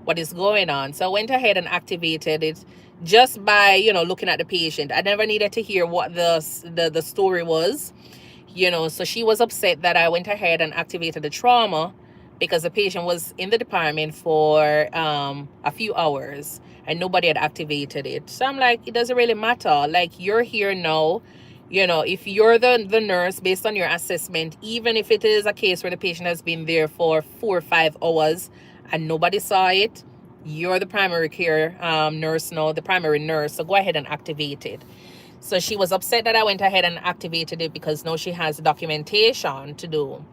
what is going on. So I went ahead and activated it just by, looking at the patient. I never needed to hear what the story was, so she was upset that I went ahead and activated the trauma, because the patient was in the department for a few hours and nobody had activated it. So I'm like, it doesn't really matter. Like, you're here now. If you're the nurse, based on your assessment, even if it is a case where the patient has been there for 4 or 5 hours and nobody saw it, you're the primary care nurse now, the primary nurse. So go ahead and activate it. So she was upset that I went ahead and activated it, because now she has documentation to do.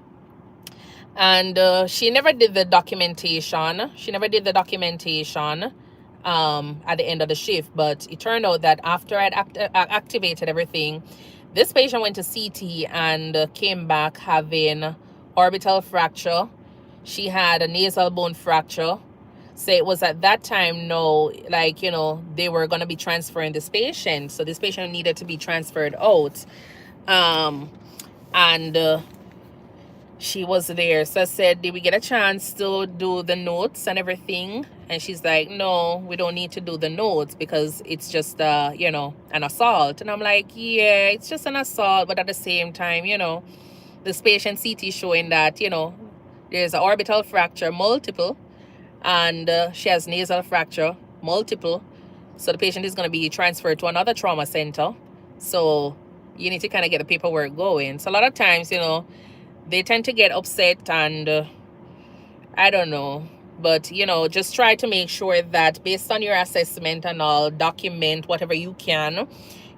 And she never did the documentation. At the end of the shift. But it turned out that after I'd activated everything, this patient went to CT and came back having orbital fracture. She had a nasal bone fracture. So it was at that time, like, they were going to be transferring this patient. So this patient needed to be transferred out. And she was there. So I said, did we get a chance to do the notes and everything? And she's like, no, we don't need to do the notes, because it's just, an assault. And I'm like, yeah, it's just an assault. But at the same time, this patient CT showing that, there's an orbital fracture, multiple, and she has nasal fracture, multiple. So the patient is going to be transferred to another trauma center. So you need to kind of get the paperwork going. So a lot of times, they tend to get upset, and I don't know. But, just try to make sure that based on your assessment and all, document whatever you can.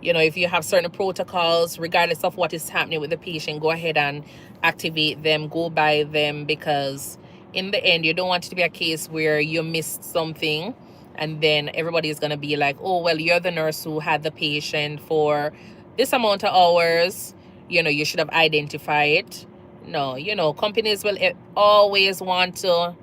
If you have certain protocols, regardless of what is happening with the patient, go ahead and activate them, go by them, because in the end, you don't want it to be a case where you missed something and then everybody is going to be like, oh, well, you're the nurse who had the patient for this amount of hours. You should have identified it. No, companies will always want to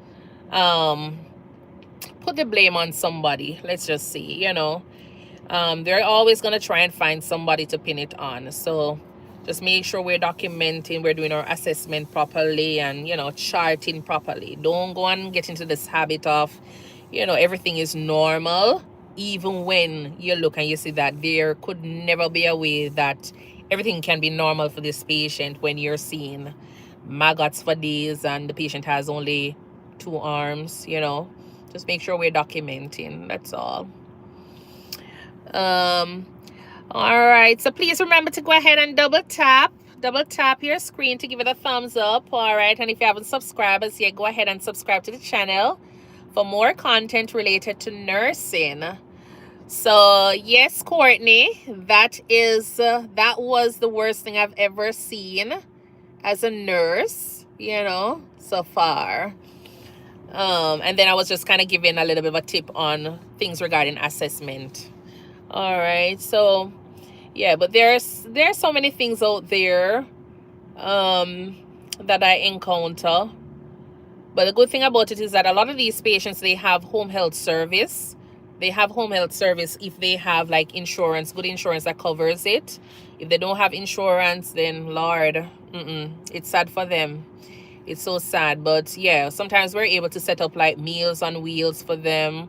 put the blame on somebody. Let's just see, they're always going to try and find somebody to pin it on. So just make sure we're documenting, we're doing our assessment properly, and, charting properly. Don't go and get into this habit of, everything is normal, even when you look and you see that there could never be a way that everything can be normal for this patient, when you're seeing maggots for days and the patient has only 2 arms. Just make sure we're documenting. That's all. All right, so please remember to go ahead and double tap your screen to give it a thumbs up. All right, and if you haven't subscribed as yet, go ahead and subscribe to the channel for more content related to nursing. So yes, Courtney, that was the worst thing I've ever seen as a nurse, so far. And then I was just kind of giving a little bit of a tip on things regarding assessment. All right, so yeah, but there's so many things out there that I encounter. But the good thing about it is that a lot of these patients, they have home health service. They have home health service if they have like insurance, good insurance that covers it. If they don't have insurance, then Lord, it's sad for them. It's so sad. But yeah, sometimes we're able to set up like meals on wheels for them.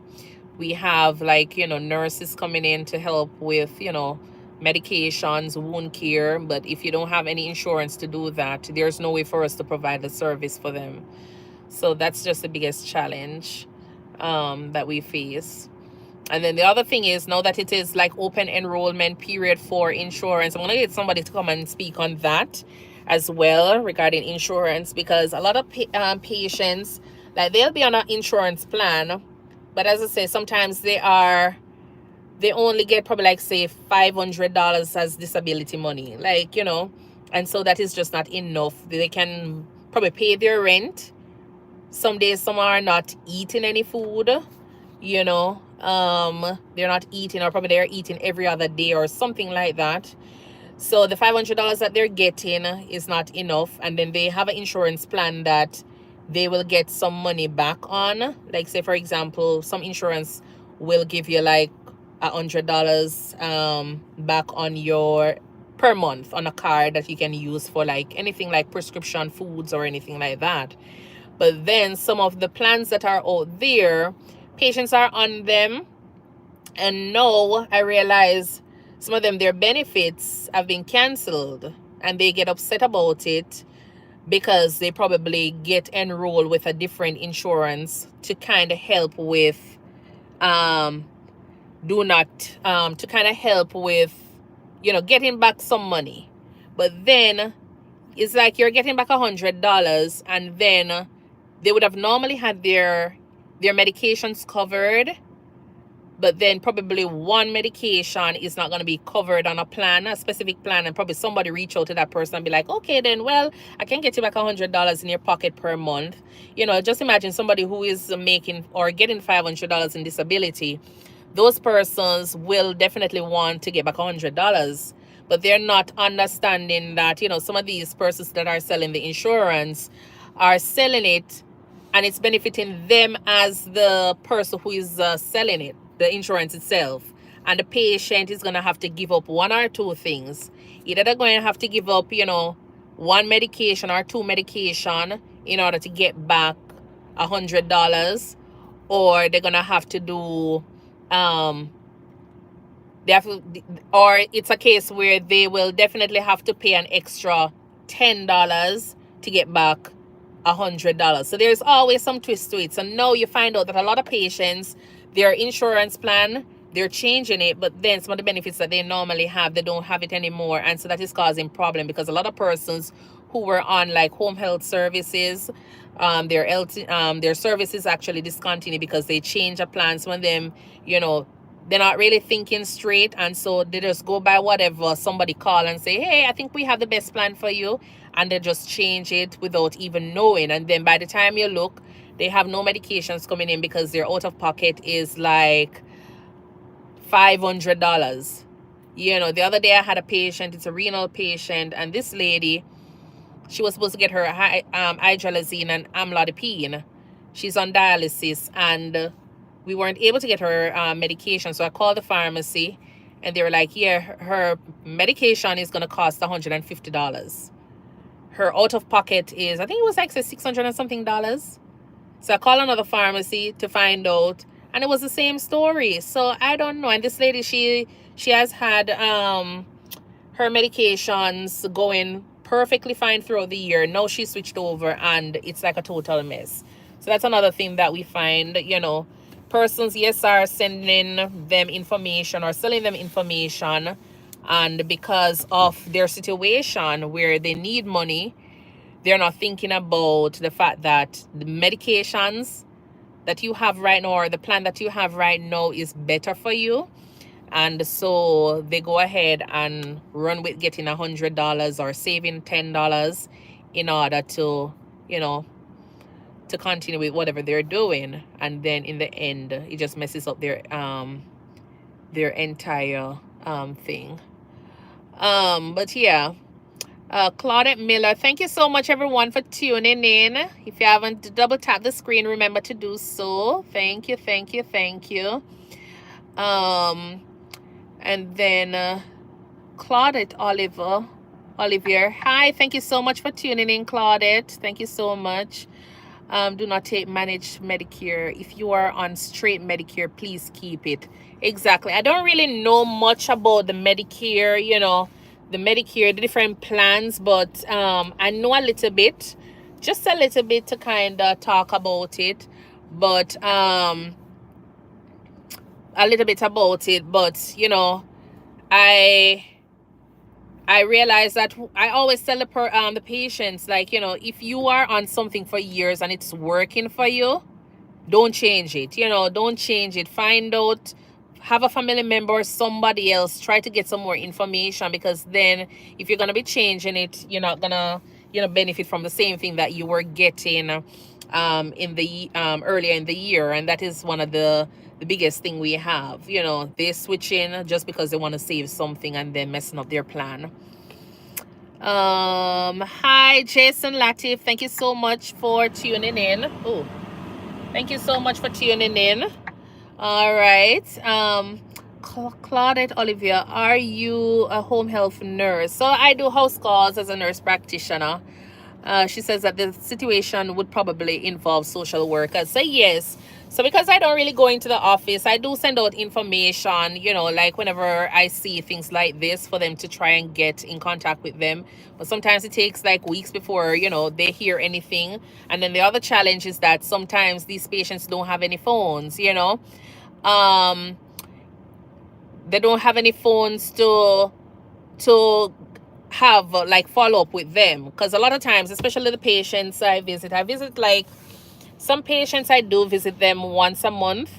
We have like, nurses coming in to help with, medications, wound care. But if you don't have any insurance to do that, there's no way for us to provide the service for them. So that's just the biggest challenge that we face. And then the other thing is, now that it is like open enrollment period for insurance, I'm going to get somebody to come and speak on that as well regarding insurance, because a lot of patients, like they'll be on an insurance plan, but as I say, sometimes they only get probably like say $500 as disability money, like, and so that is just not enough. They can probably pay their rent. Some days some are not eating any food, they're not eating, or probably they're eating every other day or something like that. So the $500 that they're getting is not enough. And then they have an insurance plan that they will get some money back on. Like say, for example, some insurance will give you like $100 back on your per month on a card that you can use for like anything like prescription foods or anything like that. But then some of the plans that are out there, patients are on them, and now I realize some of them, their benefits have been canceled, and they get upset about it because they probably get enrolled with a different insurance to kind of help with to kind of help with getting back some money. But then it's like you're getting back $100, and then they would have normally had their medications covered, but then probably one medication is not going to be covered on a specific plan, and probably somebody reach out to that person and be like, okay, then, well, I can get you back $100 in your pocket per month. Just imagine somebody who is making or getting $500 in disability. Those persons will definitely want to get back $100, but they're not understanding that, some of these persons that are selling the insurance are selling it, and it's benefiting them as the person who is selling it, the insurance itself. And the patient is going to have to give up one or two things. Either they're going to have to give up, one medication or two medication in order to get back $100, or they're going to have to do, or it's a case where they will definitely have to pay an extra $10 to get back $100. So there's always some twist to it. So now you find out that a lot of patients, their insurance plan, they're changing it, but then some of the benefits that they normally have, they don't have it anymore. And so that is causing problem, because a lot of persons who were on like home health services, their services actually discontinued because they change a plan. Some of them, they're not really thinking straight, and so they just go by whatever somebody call and say, hey, I think we have the best plan for you, and they just change it without even knowing. And then by the time you look, they have no medications coming in because their out of pocket is like $500. The other day I had a patient, it's a renal patient, and this lady, she was supposed to get her hydralazine and amlodipine. She's on dialysis, and we weren't able to get her medication. So I called the pharmacy, and they were like, yeah, her medication is going to cost $150. Her out of pocket is, I think it was like say $600 and something dollars. So I called another pharmacy to find out, and it was the same story. So I don't know. And this lady, she has had her medications going perfectly fine throughout the year. Now she switched over, and it's like a total mess. So that's another thing that we find, persons, yes, are sending them information or selling them information, and because of their situation where they need money, they're not thinking about the fact that the medications that you have right now, or the plan that you have right now, is better for you. And so they go ahead and run with getting $100 or saving $10 in order to, to continue with whatever they're doing. And then in the end, it just messes up their entire thing. But yeah, Claudette Miller, thank you so much everyone for tuning in. If you haven't double tap the screen, remember to do so. Thank you. Um, and then Claudette Olivier. Hi, thank you so much for tuning in, Claudette. Thank you so much. Do not take managed Medicare. If you are on straight Medicare, please keep it. Exactly. I don't really know much about the Medicare, the different plans, but I know a little bit, just a little bit to kind of talk about it. But a little bit about it, but I I realize that I always tell the patients, like, if you are on something for years and it's working for you, don't change it. Don't change it. Find out, have a family member or somebody else, try to get some more information, because then if you're going to be changing it, you're not going to, benefit from the same thing that you were getting in the earlier in the year. And that is one of the biggest thing we have. They switching just because they want to save something and then messing up their plan. Hi Jason Latif, thank you so much for tuning in. Oh, thank you so much for tuning in. All right. Claudette Olivia, are you a home health nurse? So I do house calls as a nurse practitioner. She says that the situation would probably involve social workers. So yes. So because I don't really go into the office, I do send out information, like whenever I see things like this, for them to try and get in contact with them. But sometimes it takes like weeks before, they hear anything. And then the other challenge is that sometimes these patients don't have any phones, um they don't have any phones to have like follow up with them, because a lot of times, especially the patients I visit like some patients, I do visit them once a month,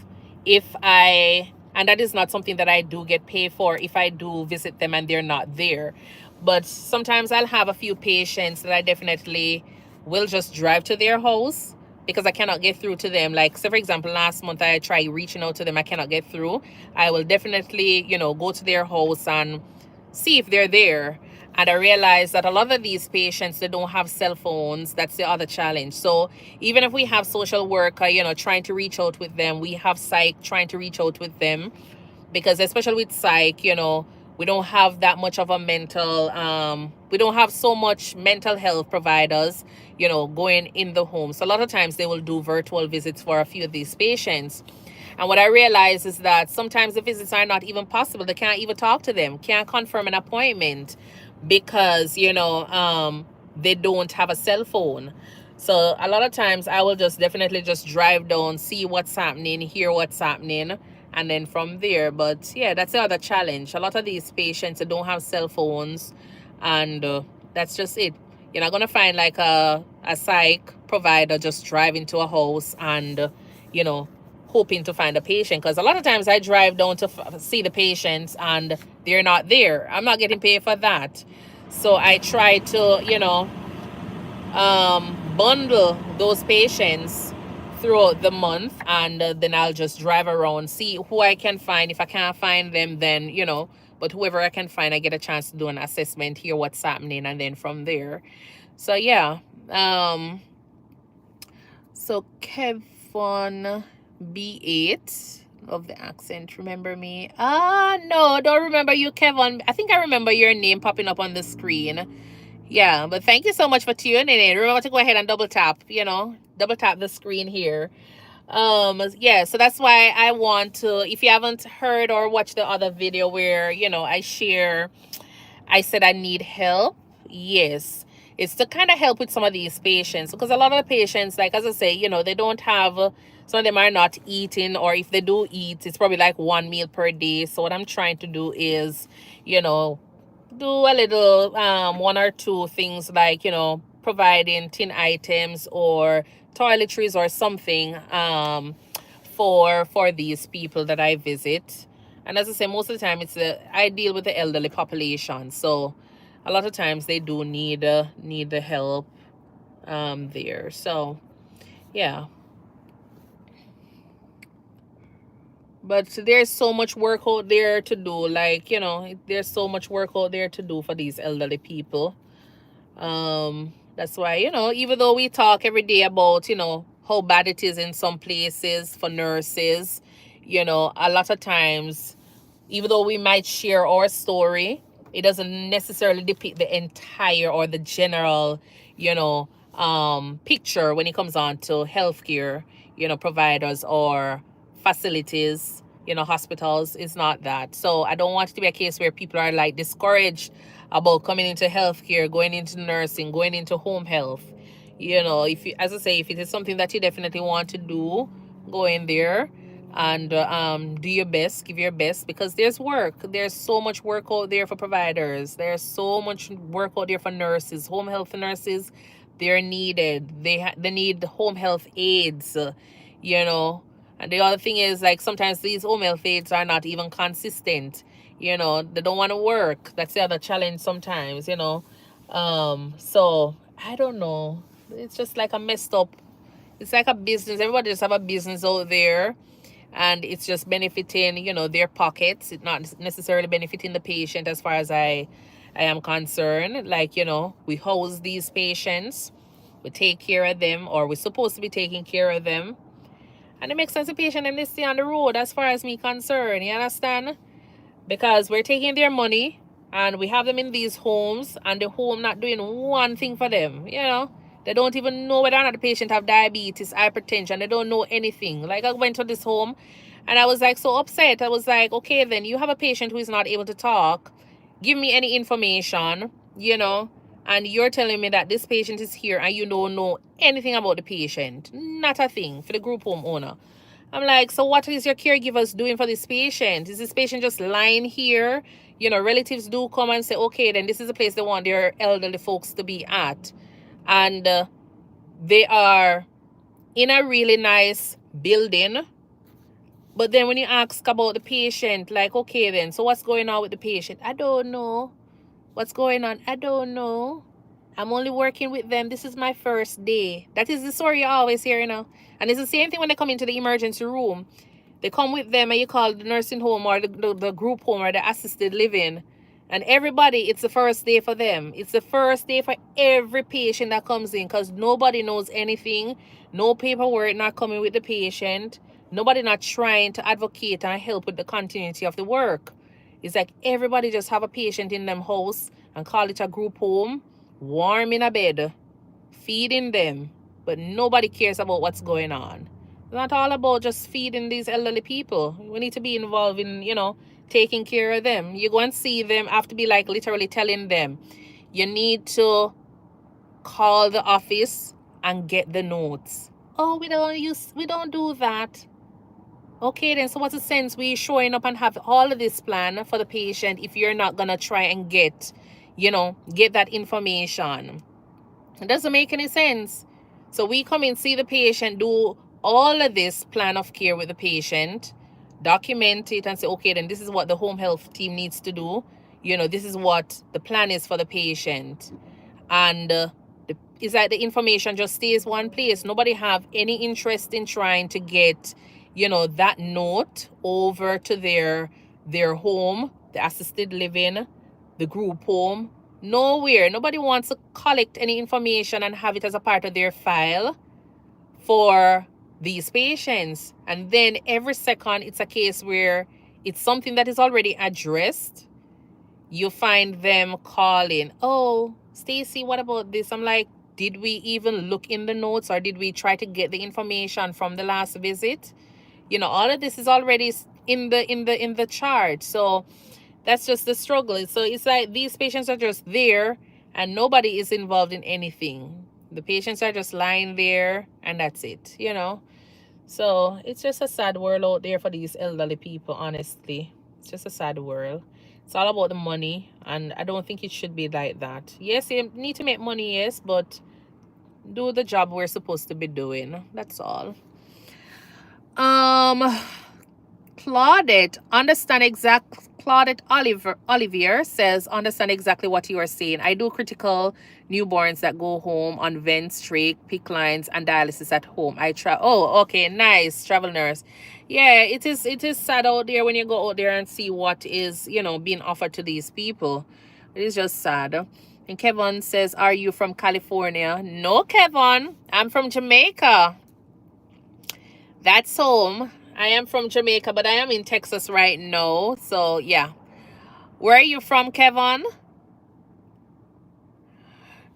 and that is not something that I do get paid for if I do visit them and they're not there. But sometimes I'll have a few patients that I definitely will just drive to their house because I cannot get through to them. Like, say for example, last month I tried reaching out to them, I cannot get through. I will definitely, go to their house and see if they're there. And I realized that a lot of these patients, they don't have cell phones. That's the other challenge. So even if we have social worker, trying to reach out with them, we have psych trying to reach out with them, because especially with psych, we don't have that much of a we don't have so much mental health providers, going in the home. So a lot of times they will do virtual visits for a few of these patients. And what I realize is that sometimes the visits are not even possible. They can't even talk to them, can't confirm an appointment, because, they don't have a cell phone. So a lot of times I will just definitely just drive down, see what's happening, hear what's happening, and then from there. But yeah, that's the other challenge. A lot of these patients, they don't have cell phones, and that's just it. You're not going to find like a psych provider just driving to a house and, hoping to find a patient, because a lot of times I drive down to see the patients and they're not there. I'm not getting paid for that. So I try to, bundle those patients throughout the month, and then I'll just drive around, see who I can find. If I can't find them, then, but whoever I can find, I get a chance to do an assessment, hear what's happening, and then from there. So yeah. So Kevin B8 of the accent, remember me? No, don't remember you, Kevin. I think I remember your name popping up on the screen. Yeah, but thank you so much for tuning in. Remember to go ahead and double tap the screen here. Yeah, so that's why I want to, if you haven't heard or watched the other video where, I said I need help. Yes. It's to kind of help with some of these patients, because a lot of the patients, like as I say, they don't have, some of them are not eating, or if they do eat, it's probably like one meal per day. So what I'm trying to do is, do a little one or two things, like, providing tin items or toiletries or something for these people that I visit. And as I say, most of the time I deal with the elderly population, so a lot of times they do need the help there. So yeah, but there's so much work out there to do, like, there's so much work out there to do for these elderly people. That's why, even though we talk every day about, how bad it is in some places for nurses, You know, a lot of times, even though we might share our story, it doesn't necessarily depict the entire or the general, you know, picture when it comes on to healthcare, you know, providers or facilities, you know, hospitals. Is not that. So I don't want it to be a case where people are like discouraged about coming into healthcare, going into nursing, going into home health. You know, if you, as I say, if it is something that you definitely want to do, go in there and do your best, give your best, because there's so much work out there for providers, there's so much work out there for nurses, home health nurses. They're needed. They need home health aides, you know. And the other thing is, like, sometimes these home health aides are not even consistent, you know. They don't want to work. That's the other challenge sometimes, you know. So I don't know, it's just like a messed up, it's like a business. Everybody just have a business out there, and it's just benefiting, you know, their pockets. It's not necessarily benefiting the patient as far as I am concerned. Like, you know, we house these patients, we take care of them, or we're supposed to be taking care of them, and it makes sense the patient and they stay on the road as far as me concerned. You understand? Because we're taking their money and we have them in these homes, and the home not doing one thing for them, you know. They don't even know whether or not the patient have diabetes, hypertension. They don't know anything. Like, I went to this home and I was like so upset. I was like, okay, then you have a patient who is not able to talk. Give me any information, you know. And you're telling me that this patient is here and you don't know anything about the patient. Not a thing for the group home owner. I'm like, so what is your caregivers doing for this patient? Is this patient just lying here? You know, relatives do come and say, okay, then this is the place they want their elderly folks to be at. And they are in a really nice building. But then when you ask about the patient, like, okay, then, so what's going on with the patient? I don't know. What's going on? I don't know. I'm only working with them. This is my first day. That is the story you always hear, you know. And it's the same thing when they come into the emergency room. They come with them and you call the nursing home or the group home or the assisted living. And everybody, it's the first day for them. It's the first day for every patient that comes in, because nobody knows anything. No paperwork not coming with the patient. Nobody not trying to advocate and help with the continuity of the work. It's like everybody just have a patient in them house and call it a group home, warm in a bed, feeding them, but nobody cares about what's going on. It's not all about just feeding these elderly people. We need to be involved in, you know, taking care of them. You go and see them, have to be like literally telling them, you need to call the office and get the notes. Oh, we don't do that. Okay, then, so what's the sense we showing up and have all of this plan for the patient if you're not gonna try and get, you know, get that information? It doesn't make any sense. So we come in, see the patient, do all of this plan of care with the patient, document it and say, okay, then this is what the home health team needs to do. You know, this is what the plan is for the patient. And it's like the information just stays one place. Nobody have any interest in trying to get, you know, that note over to their home, the assisted living, the group home. Nowhere. Nobody wants to collect any information and have it as a part of their file for these patients. And then every second, it's a case where it's something that is already addressed. You find them calling, oh, Stacy, what about this? I'm like, did we even look in the notes, or did we try to get the information from the last visit? You know, all of this is already in the chart. So that's just the struggle. So it's like these patients are just there and nobody is involved in anything. The patients are just lying there and that's it, you know. So it's just a sad world out there for these elderly people, honestly. It's just a sad world. It's all about the money, and I don't think it should be like that. Yes, you need to make money, yes, but do the job we're supposed to be doing. That's all. Claudette, Olivier says, understand exactly what you are saying. I do critical newborns that go home on vents, trach, PICC lines, and dialysis at home. Oh, okay, nice, travel nurse. Yeah, it is sad out there when you go out there and see what is, you know, being offered to these people. It is just sad. And Kevin says, are you from California? No, Kevin, I'm from Jamaica. That's home. I am from Jamaica, but I am in Texas right now. So yeah. Where are you from, Kevin?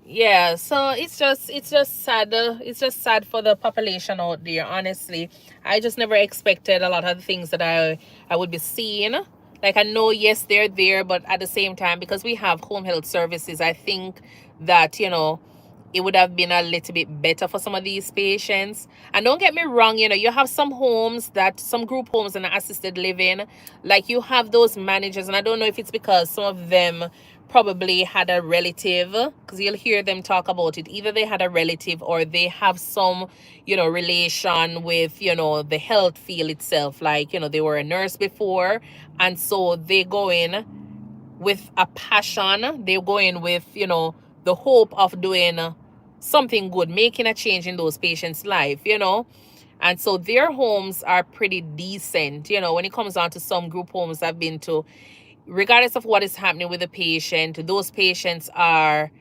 Yeah, so it's just sad. It's just sad for the population out there. Honestly, I just never expected a lot of the things that I would be seeing. Like I know, yes, they're there, but at the same time, because we have home health services, I think that it would have been a little bit better for some of these patients. And don't get me wrong, you have some homes some group homes and assisted living, like you have those managers, and I don't know if it's because some of them probably had a relative, because you'll hear them talk about it. Either they had a relative or they have some, relation with, the health field itself. Like, they were a nurse before, and so they go in with a passion. They go in with, the hope of doing something good, making a change in those patients' life. And so their homes are pretty decent, when it comes down to some group homes I've been to. Regardless of what is happening with the patient, those patients are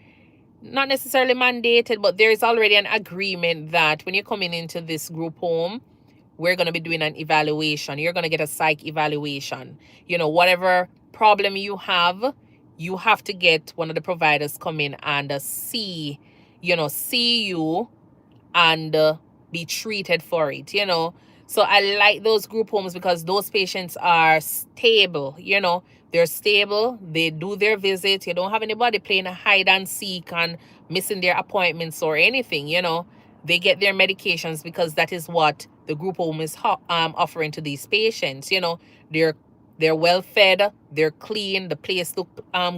not necessarily mandated, but there is already an agreement that when you're coming into this group home, we're going to be doing an evaluation. You're going to get a psych evaluation. Whatever problem you have to get one of the providers come in and see you and be treated for it. So I like those group homes because those patients are stable. They're stable, they do their visits. You don't have anybody playing a hide and seek and missing their appointments or anything. They get their medications because that is what the group home is offering to these patients. They're well fed, they're clean, the place look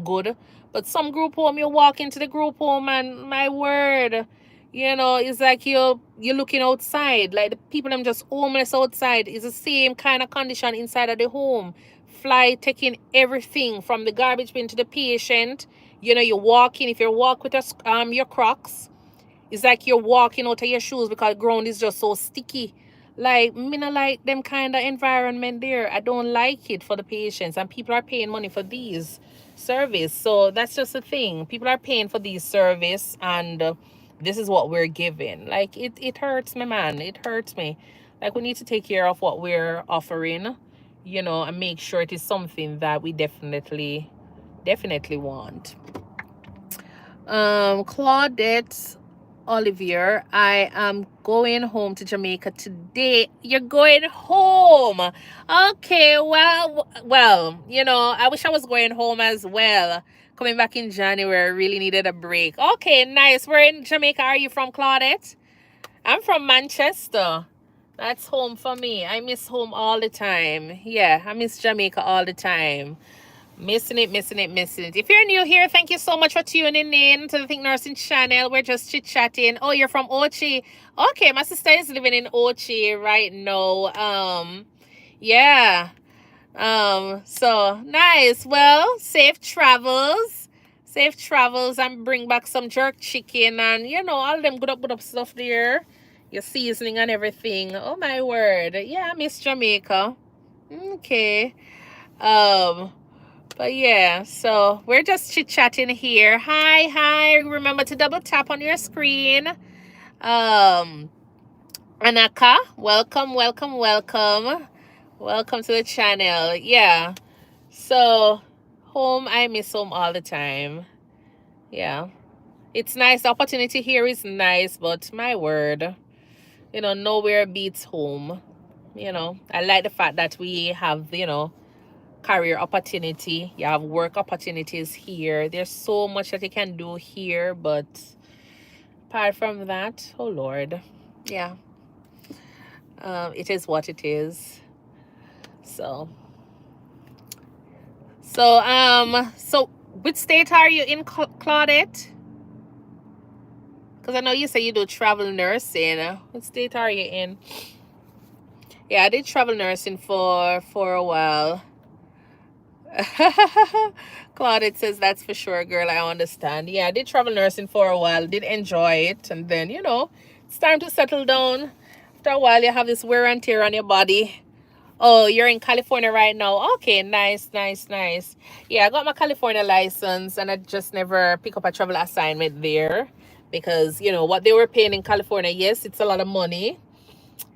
good. But some group home, you walk into the group home and my word, it's like you're looking outside. Like the people them just homeless outside. It's the same kind of condition inside of the home. Fly taking everything from the garbage bin to the patient. You walk in. If you walk with your Crocs, it's like you're walking out of your shoes because the ground is just so sticky. Like, me not like them kind of environment there. I don't like it for the patients. And people are paying money for these service. So that's just the thing. People are paying for these service, and this is what we're given. Like, it hurts me, man. It hurts me. Like, we need to take care of what we're offering, and make sure it is something that we definitely want. Claudette Olivier, I am going home to Jamaica today. You're going home. Okay, well, I wish I was going home as well. Coming back in January, really needed a break. Okay, nice. Where in Jamaica are you from, Claudette? I'm from Manchester. That's home for me. I miss home all the time. Yeah, I miss Jamaica all the time. Missing it. If you're new here, thank you so much for tuning in to the Think Nursing channel. We're just chit-chatting. Oh, you're from Ochi. Okay, my sister is living in Ochi right now. Yeah. So nice. Well, safe travels. Safe travels, and bring back some jerk chicken and all them good up stuff there. Your seasoning and everything. Oh my word. Yeah, I miss Jamaica. Okay. But yeah, so we're just chit-chatting here. Hi. Remember to double tap on your screen. Anaka, welcome. Welcome to the channel. Yeah. So home, I miss home all the time. Yeah. It's nice. The opportunity here is nice, but my word, nowhere beats home. I like the fact that we have, career opportunity. You have work opportunities here. There's so much that you can do here, but apart from that, oh Lord, yeah, it is what it is. So which state are you in, Claudette? Because I know you say you do travel nursing. What state are you in? Yeah, I did travel nursing for a while. Claudette says that's for sure, girl. I understand. Yeah, I did travel nursing for a while, did enjoy it, and then it's time to settle down. After a while, you have this wear and tear on your body. Oh, you're in California right now. Okay, nice. Yeah, I got my California license, and I just never pick up a travel assignment there because what they were paying in California, yes, it's a lot of money,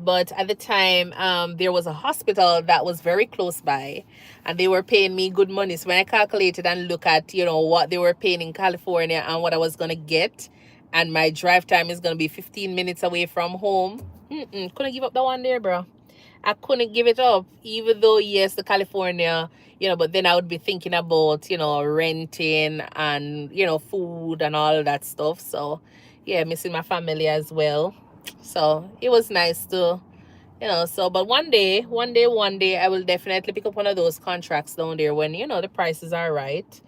But at the time, there was a hospital that was very close by, and they were paying me good money. So when I calculated and look at, what they were paying in California and what I was gonna get, and my drive time is gonna be 15 minutes away from home, couldn't give up that one there, bro. I couldn't give it up, even though yes, the California, but then I would be thinking about, renting and, food and all that stuff. So yeah, missing my family as well. So it was nice to, but one day, I will definitely pick up one of those contracts down there when, the prices are right.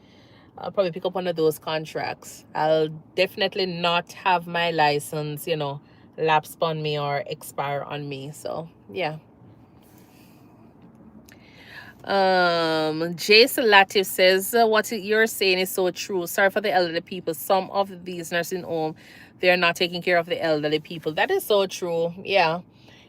I'll probably pick up one of those contracts. I'll definitely not have my license, lapse on me or expire on me. So yeah. Jason Latif says, what you're saying is so true. Sorry for the elderly people. Some of these nursing home, they're not taking care of the elderly people. That is so true. Yeah.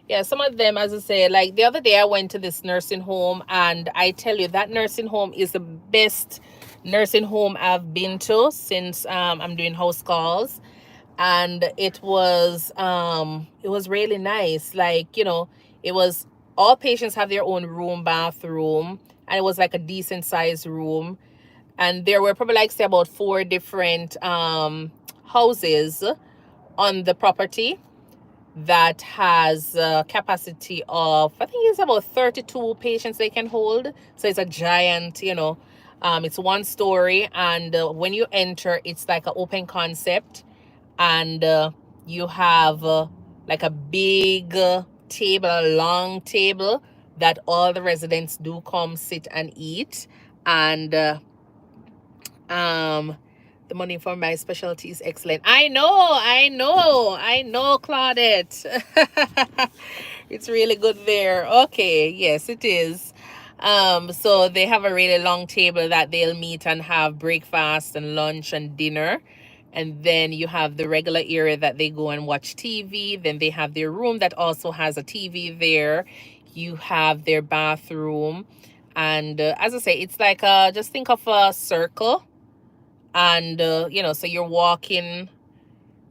Yeah, some of them, as I say, like the other day I went to this nursing home, and I tell you that nursing home is the best nursing home I've been to since I'm doing house calls. And it was really nice. Like, it was, all patients have their own room, bathroom, and it was like a decent sized room. And there were probably like say about 4 different houses on the property that has a capacity of, I think it's about 32 patients they can hold. So it's a giant, it's 1 story, and when you enter, it's like an open concept, and you have like a big table, a long table that all the residents do come sit and eat. And um the money for my specialty is excellent. I know, Claudette. It's really good there. Okay, yes, it is. So they have a really long table that they'll meet and have breakfast and lunch and dinner. And then you have the regular area that they go and watch TV. Then they have their room that also has a TV there. You have their bathroom. And as I say, it's like just think of a circle. And so you're walking,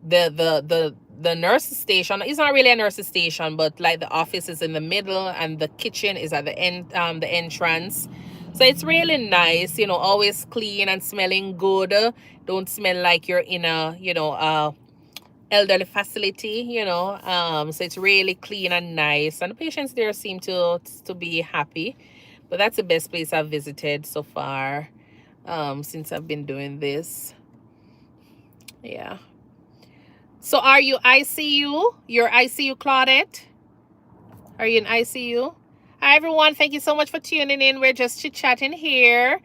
the nurse station, it's not really a nurse station, but like the office is in the middle and the kitchen is at the end, the entrance. So it's really nice, always clean and smelling good. Don't smell like you're in a, elderly facility, so it's really clean and nice, and the patients there seem to be happy. But that's the best place I've visited so far, since I've been doing this. Yeah. So are you ICU? You're ICU, Claudette? Are you in ICU? Hi, everyone. Thank you so much for tuning in. We're just chit-chatting here.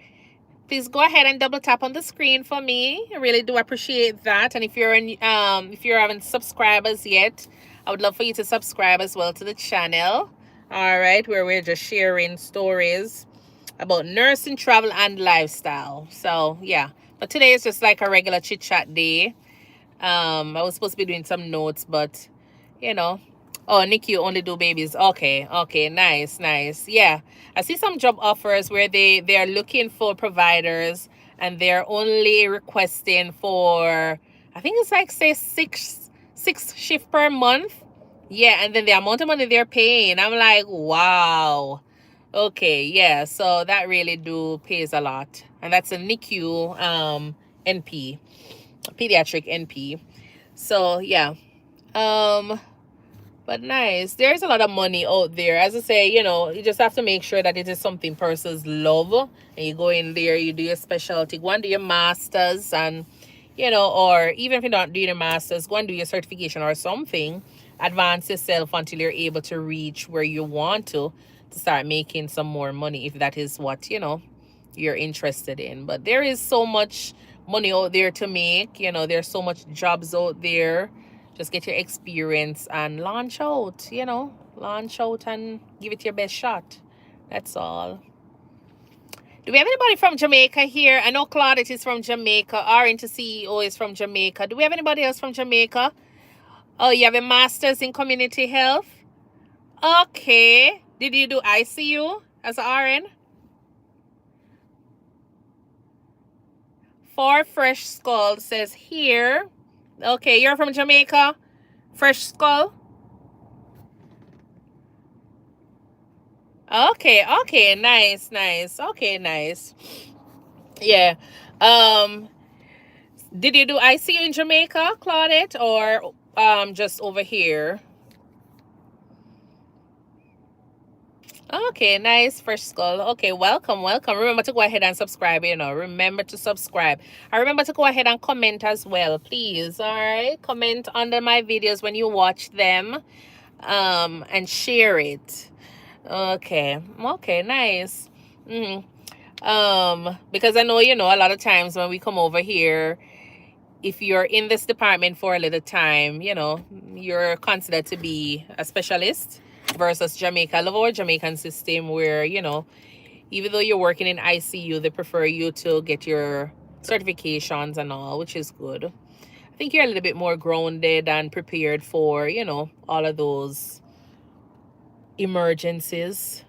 Please go ahead and double tap on the screen for me. I really do appreciate that. And if you haven't subscribers yet, I would love for you to subscribe as well to the channel. All right, where we're just sharing stories about nursing, travel, and lifestyle. So yeah, but today is just like a regular chit-chat day. I was supposed to be doing some notes, but you know. Oh, Nick, you only do babies. Okay, nice. Yeah, I see some job offers where they are looking for providers, and they're only requesting for, I think it's like say six shift per month. Yeah, and then the amount of money they're paying, I'm like, wow. Okay, yeah, so that really do pays a lot, and that's a NICU NP, pediatric NP. So yeah, but nice. There's a lot of money out there. As I say, you just have to make sure that it is something persons love. And you go in there, you do your specialty, go and do your masters, and or even if you're not doing your masters, go and do your certification or something. Advance yourself until you're able to reach where you want to start making some more money, if that is what you're interested in. But there is so much money out there to make. There's so much jobs out there. Just get your experience and launch out, launch out and give it your best shot. That's all. Do we have anybody from Jamaica here? I know Claudette is from Jamaica. Our into CEO is from Jamaica. Do we have anybody else from Jamaica? Oh, you have a master's in community health? Okay. Did you do ICU as an RN? For Fresh Skull says here. Okay, you're from Jamaica? Fresh Skull? Okay, nice, nice. Okay, nice. Yeah. Um, did you do I see you in Jamaica, Claudette, or just over here? Okay, nice, fresh skull. Okay, welcome, welcome. Remember to go ahead and subscribe, Remember to subscribe. And remember to go ahead and comment as well, please. All right. Comment under my videos when you watch them. And share it. Okay. Okay, nice. Because I know, a lot of times when we come over here, if you're in this department for a little time, you're considered to be a specialist versus Jamaica. I love our Jamaican system where, even though you're working in ICU, they prefer you to get your certifications and all, which is good. I think you're a little bit more grounded and prepared for, all of those emergencies.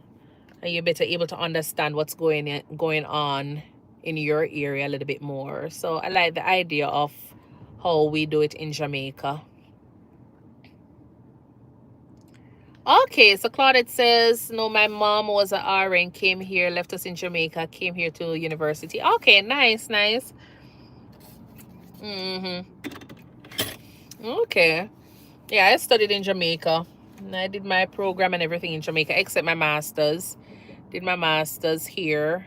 And you're better able to understand what's going on in your area a little bit more. So I like the idea of how we do it in Jamaica. Okay, so Claudette says, no, my mom was a RN, came here, left us in Jamaica, came here to university. Okay, nice, nice. Okay. Yeah, I studied in Jamaica. I did my program and everything in Jamaica, except my master's. Did my master's here.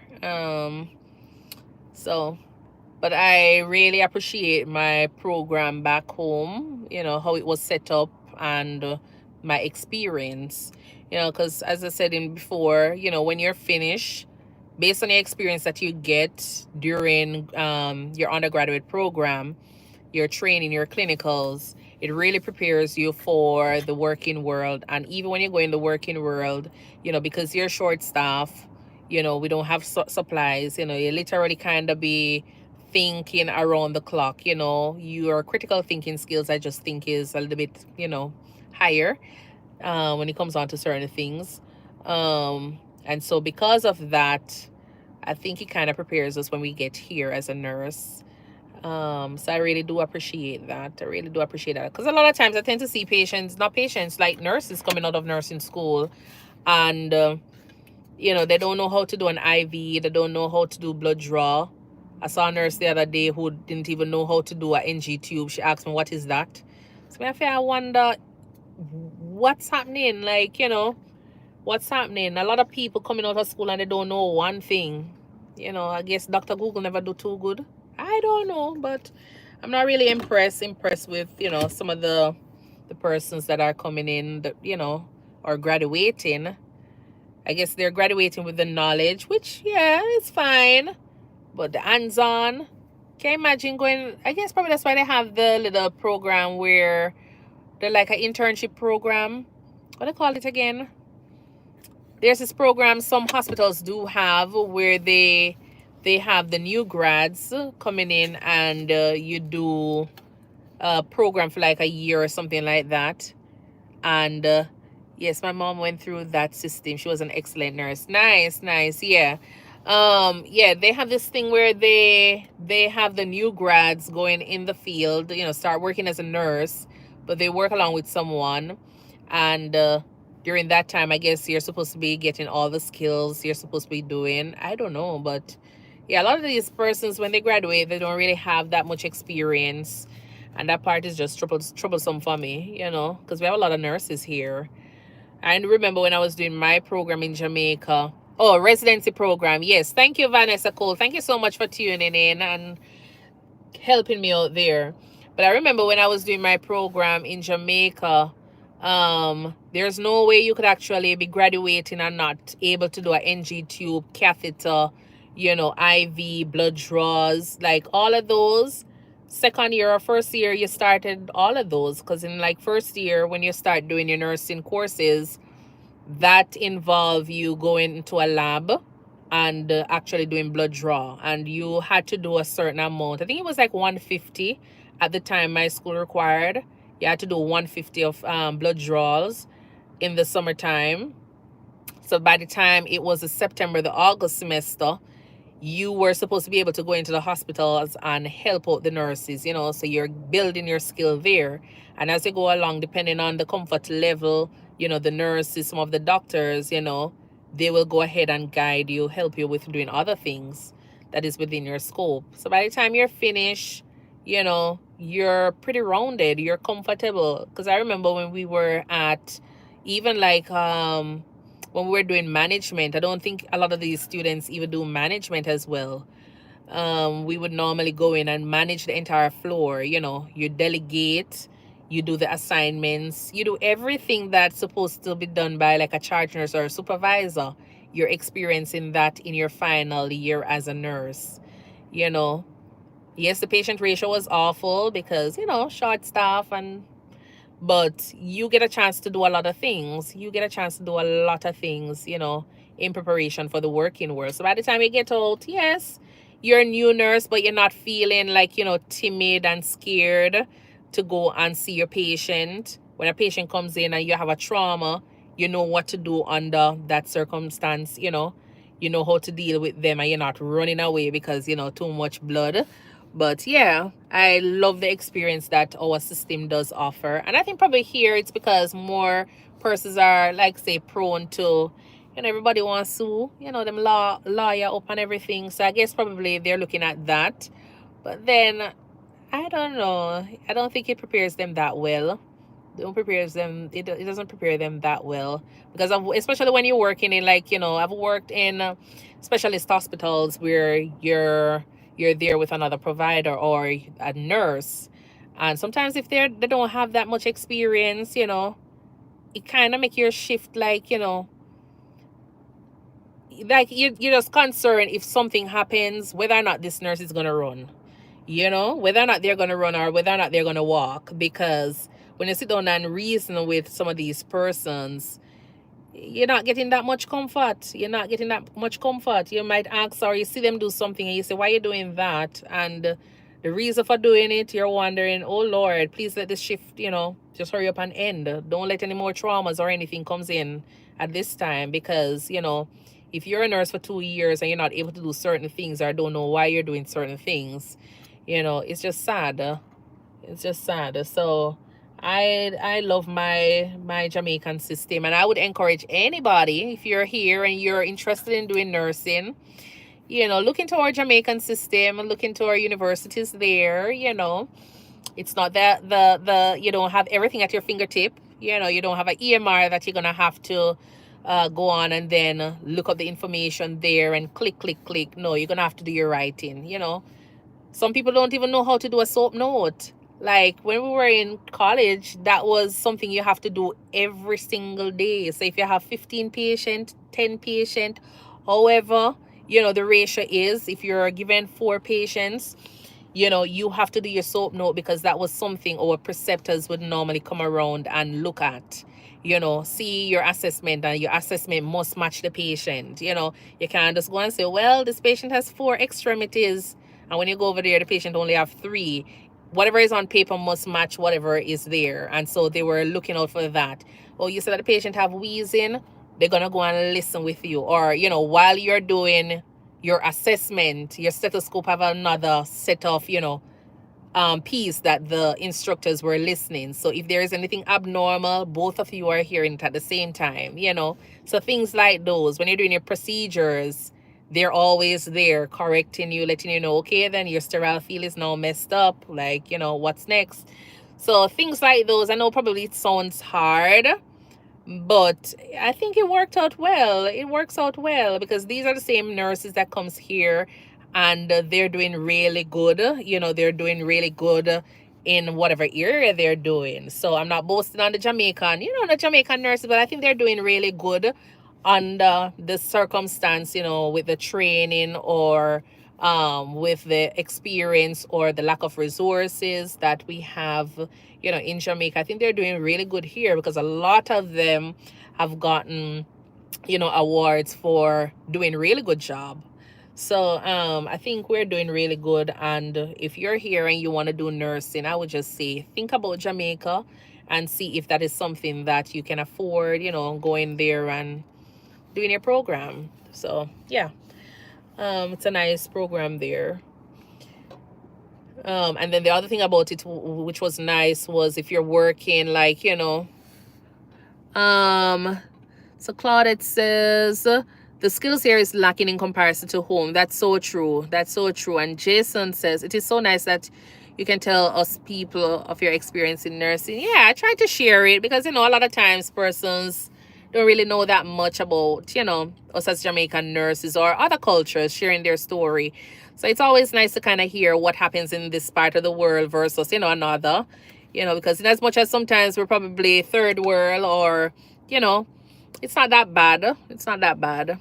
But I really appreciate my program back home, how it was set up and my experience, because as I said in before, when you're finished, based on the experience that you get during your undergraduate program, your training, your clinicals, it really prepares you for the working world. And even when you go in the working world, because you're short staff, we don't have supplies, you literally kind of be thinking around the clock, your critical thinking skills, I just think is a little bit, higher when it comes on to certain things. And so because of that, I think it kind of prepares us when we get here as a nurse. So I really do appreciate that. I really do appreciate that. Because a lot of times I tend to see patients, not patients, like nurses coming out of nursing school. And, they don't know how to do an IV. They don't know how to do blood draw. I saw a nurse the other day who didn't even know how to do an NG tube. She asked me, what is that? So I wonder what's happening. Like, what's happening. A lot of people coming out of school and they don't know one thing. I guess Dr. Google never do too good. I don't know, but I'm not really impressed with, some of the persons that are coming in that, or graduating. I guess they're graduating with the knowledge, which, yeah, it's fine. But the hands-on, can you imagine going, I guess probably that's why they have the little program where they're like an internship program. What do they call it again? There's this program some hospitals do have where they have the new grads coming in and you do a program for like a year or something like that. And yes, my mom went through that system. She was an excellent nurse. Nice, nice. Yeah. Yeah, they have this thing where they have the new grads going in the field, start working as a nurse, but they work along with someone. And during that time, I guess you're supposed to be getting all the skills you're supposed to be doing. I don't know, but yeah, a lot of these persons, when they graduate, they don't really have that much experience. And that part is just troublesome for me, because we have a lot of nurses here. And remember when I was doing my program in Jamaica, residency program. Yes. Thank you, Vanessa Cole. Thank you so much for tuning in and helping me out there. But I remember when I was doing my program in Jamaica, there's no way you could actually be graduating and not able to do an NG tube, catheter, IV, blood draws, like all of those. Second year or first year, you started all of those, because in like first year, when you start doing your nursing courses, that involve you going into a lab and actually doing blood draw, and you had to do a certain amount. I think it was like 150 at the time my school required. You had to do 150 of blood draws in the summertime. So by the time it was the September, the August semester, you were supposed to be able to go into the hospitals and help out the nurses, so you're building your skill there. And as you go along, depending on the comfort level, the nurses, some of the doctors, they will go ahead and guide you, help you with doing other things that is within your scope. So by the time you're finished, you're pretty rounded, you're comfortable. Because I remember when we were at, even like when we were doing management, I don't think a lot of these students even do management as well. We would normally go in and manage the entire floor. You delegate, you do the assignments, you do everything that's supposed to be done by like a charge nurse or a supervisor. You're experiencing that in your final year as a nurse. you know yes, the patient ratio was awful because short staff, and but you get a chance to do a lot of things. You get a chance to do a lot of things, in preparation for the working world. So by the time you get out, yes, you're a new nurse, but you're not feeling like, timid and scared to go and see your patient. When a patient comes in and you have a trauma, you know what to do under that circumstance. You know how to deal with them, and you're not running away because, too much blood. But yeah, I love the experience that our system does offer. And I think probably here it's because more persons are, like, say, prone to, everybody wants to, them lawyer up and everything. So I guess probably they're looking at that. But then I don't know. I don't think it prepares them that well. Don't prepares them. It doesn't prepare them that well because especially when you're working in, like, I've worked in specialist hospitals where you're there with another provider or a nurse, and sometimes if they don't have that much experience, it kind of make your shift, like, like you're just concerned if something happens, whether or not this nurse is gonna run, whether or not they're gonna run or whether or not they're gonna walk. Because when you sit down and reason with some of these persons, you're not getting that much comfort. You're not getting that much comfort. You might ask, or you see them do something and you say, why are you doing that? And the reason for doing it, you're wondering, oh Lord, please let this shift, just hurry up and end. Don't let any more traumas or anything comes in at this time. Because, if you're a nurse for 2 years and you're not able to do certain things or don't know why you're doing certain things, it's just sad. It's just sad. So I love my Jamaican system, and I would encourage anybody, if you're here and you're interested in doing nursing, look into our Jamaican system, look into our universities there. It's not that the you don't have everything at your fingertip. You don't have an EMR that you're gonna have to go on and then look up the information there and click. No, you're gonna have to do your writing. Some people don't even know how to do a soap note. Like when we were in college, that was something you have to do every single day. So if you have 15 patient, 10 patient, however, the ratio is, if you're given 4 patients, you have to do your soap note, because that was something our preceptors would normally come around and look at. See your assessment, and your assessment must match the patient. You can't just go and say, well, this patient has 4 extremities, and when you go over there, the patient only have 3. Whatever is on paper must match whatever is there. And so they were looking out for that. Oh, you said that the patient have wheezing, they're gonna go and listen with you. Or, while you're doing your assessment, your stethoscope have another set of, piece that the instructors were listening. So if there is anything abnormal, both of you are hearing it at the same time. So things like those, when you're doing your procedures, they're always there correcting you, letting you know, okay, then your sterile field is now messed up, like, what's next. So things like those. I know probably it sounds hard, but I think it worked out well. It works out well because these are the same nurses that comes here, and they're doing really good. They're doing really good in whatever area they're doing. So I'm not boasting on the Jamaican, the Jamaican nurses, but I think they're doing really good under the circumstance, with the training or with the experience or the lack of resources that we have, in Jamaica. I think they're doing really good here because a lot of them have gotten, awards for doing really good job. So I think we're doing really good. And if you're here and you want to do nursing, I would just say, think about Jamaica and see if that is something that you can afford, going there and doing your program. So yeah, it's a nice program there. And then the other thing about it, which was nice, was if you're working, like, um So Claudette says the skills here is lacking in comparison to home. That's so true. That's so true. And Jason says it is so nice that you can tell us people of your experience in nursing. Yeah, I try to share it because a lot of times persons don't really know that much about us as Jamaican nurses or other cultures sharing their story. So it's always nice to kind of hear what happens in this part of the world versus another. Because in as much as sometimes we're probably third world or you know it's not that bad. It's not that bad.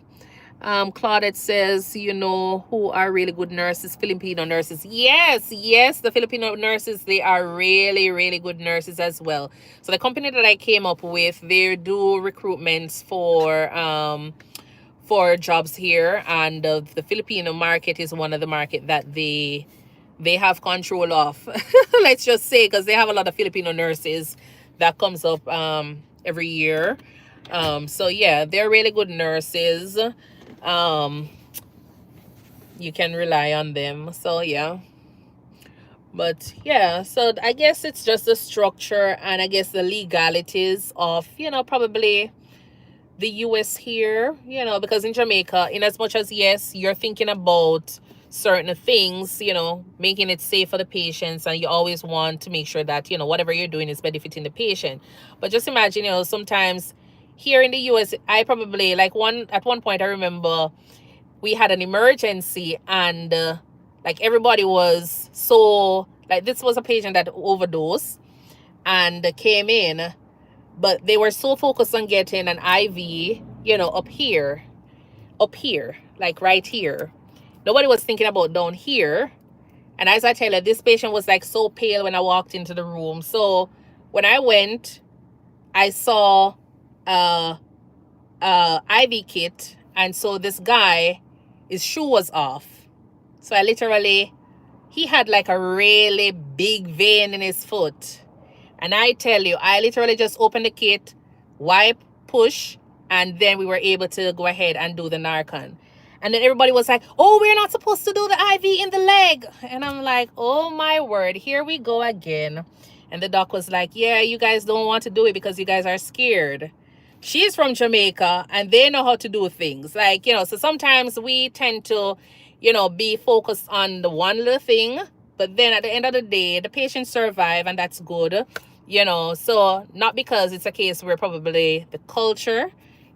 Claudette says, who are really good nurses? Filipino nurses. Yes, yes, the Filipino nurses, they are really, really good nurses as well. So the company that I came up with, they do recruitments for jobs here, and the Filipino market is one of the market that they have control of. Let's just say, because they have a lot of Filipino nurses that comes up every year. So yeah, they're really good nurses. Um, you can rely on them. So yeah. But yeah, so I guess it's just the structure and I guess the legalities of, probably the US here, because in Jamaica, in as much as yes, you're thinking about certain things, making it safe for the patients, and you always want to make sure that, whatever you're doing is benefiting the patient. But just imagine, sometimes here in the US, I probably at one point I remember we had an emergency and like everybody was so like this was a patient that overdosed and came in, but they were so focused on getting an IV, up here, like right here. Nobody was thinking about down here. And as I tell you, this patient was like so pale when I walked into the room. So when I went, I saw IV kit, and so this guy, his shoe was off. So he had like a really big vein in his foot. And I tell you, I literally just opened the kit, wipe, push, and then we were able to go ahead and do the Narcan. And then everybody was like, oh, we're not supposed to do the IV in the leg. And I'm like, oh my word, here we go again. And the doc was like, yeah, you guys don't want to do it because you guys are scared. She's from Jamaica and they know how to do things. So sometimes we tend to, be focused on the one little thing. But then at the end of the day, the patients survive and that's good. So not because it's a case where probably the culture,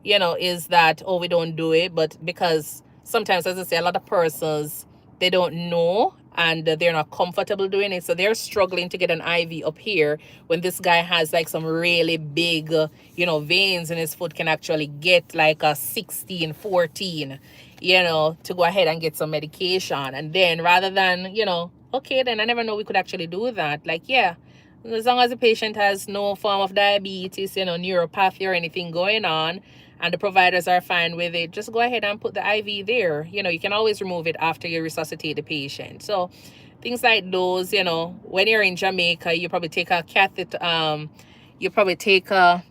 is that, oh, we don't do it, but because sometimes, as I say, a lot of persons, they don't know and they're not comfortable doing it. So they're struggling to get an IV up here when this guy has like some really big, veins in his foot, can actually get like a 16, 14, to go ahead and get some medication. And then rather than, okay, then I never know we could actually do that. Like, yeah, as long as the patient has no form of diabetes, neuropathy or anything going on, and the providers are fine with it, just go ahead and put the IV there. You can always remove it after you resuscitate the patient. So things like those, when you're in Jamaica, you probably take a catheter, you probably take a,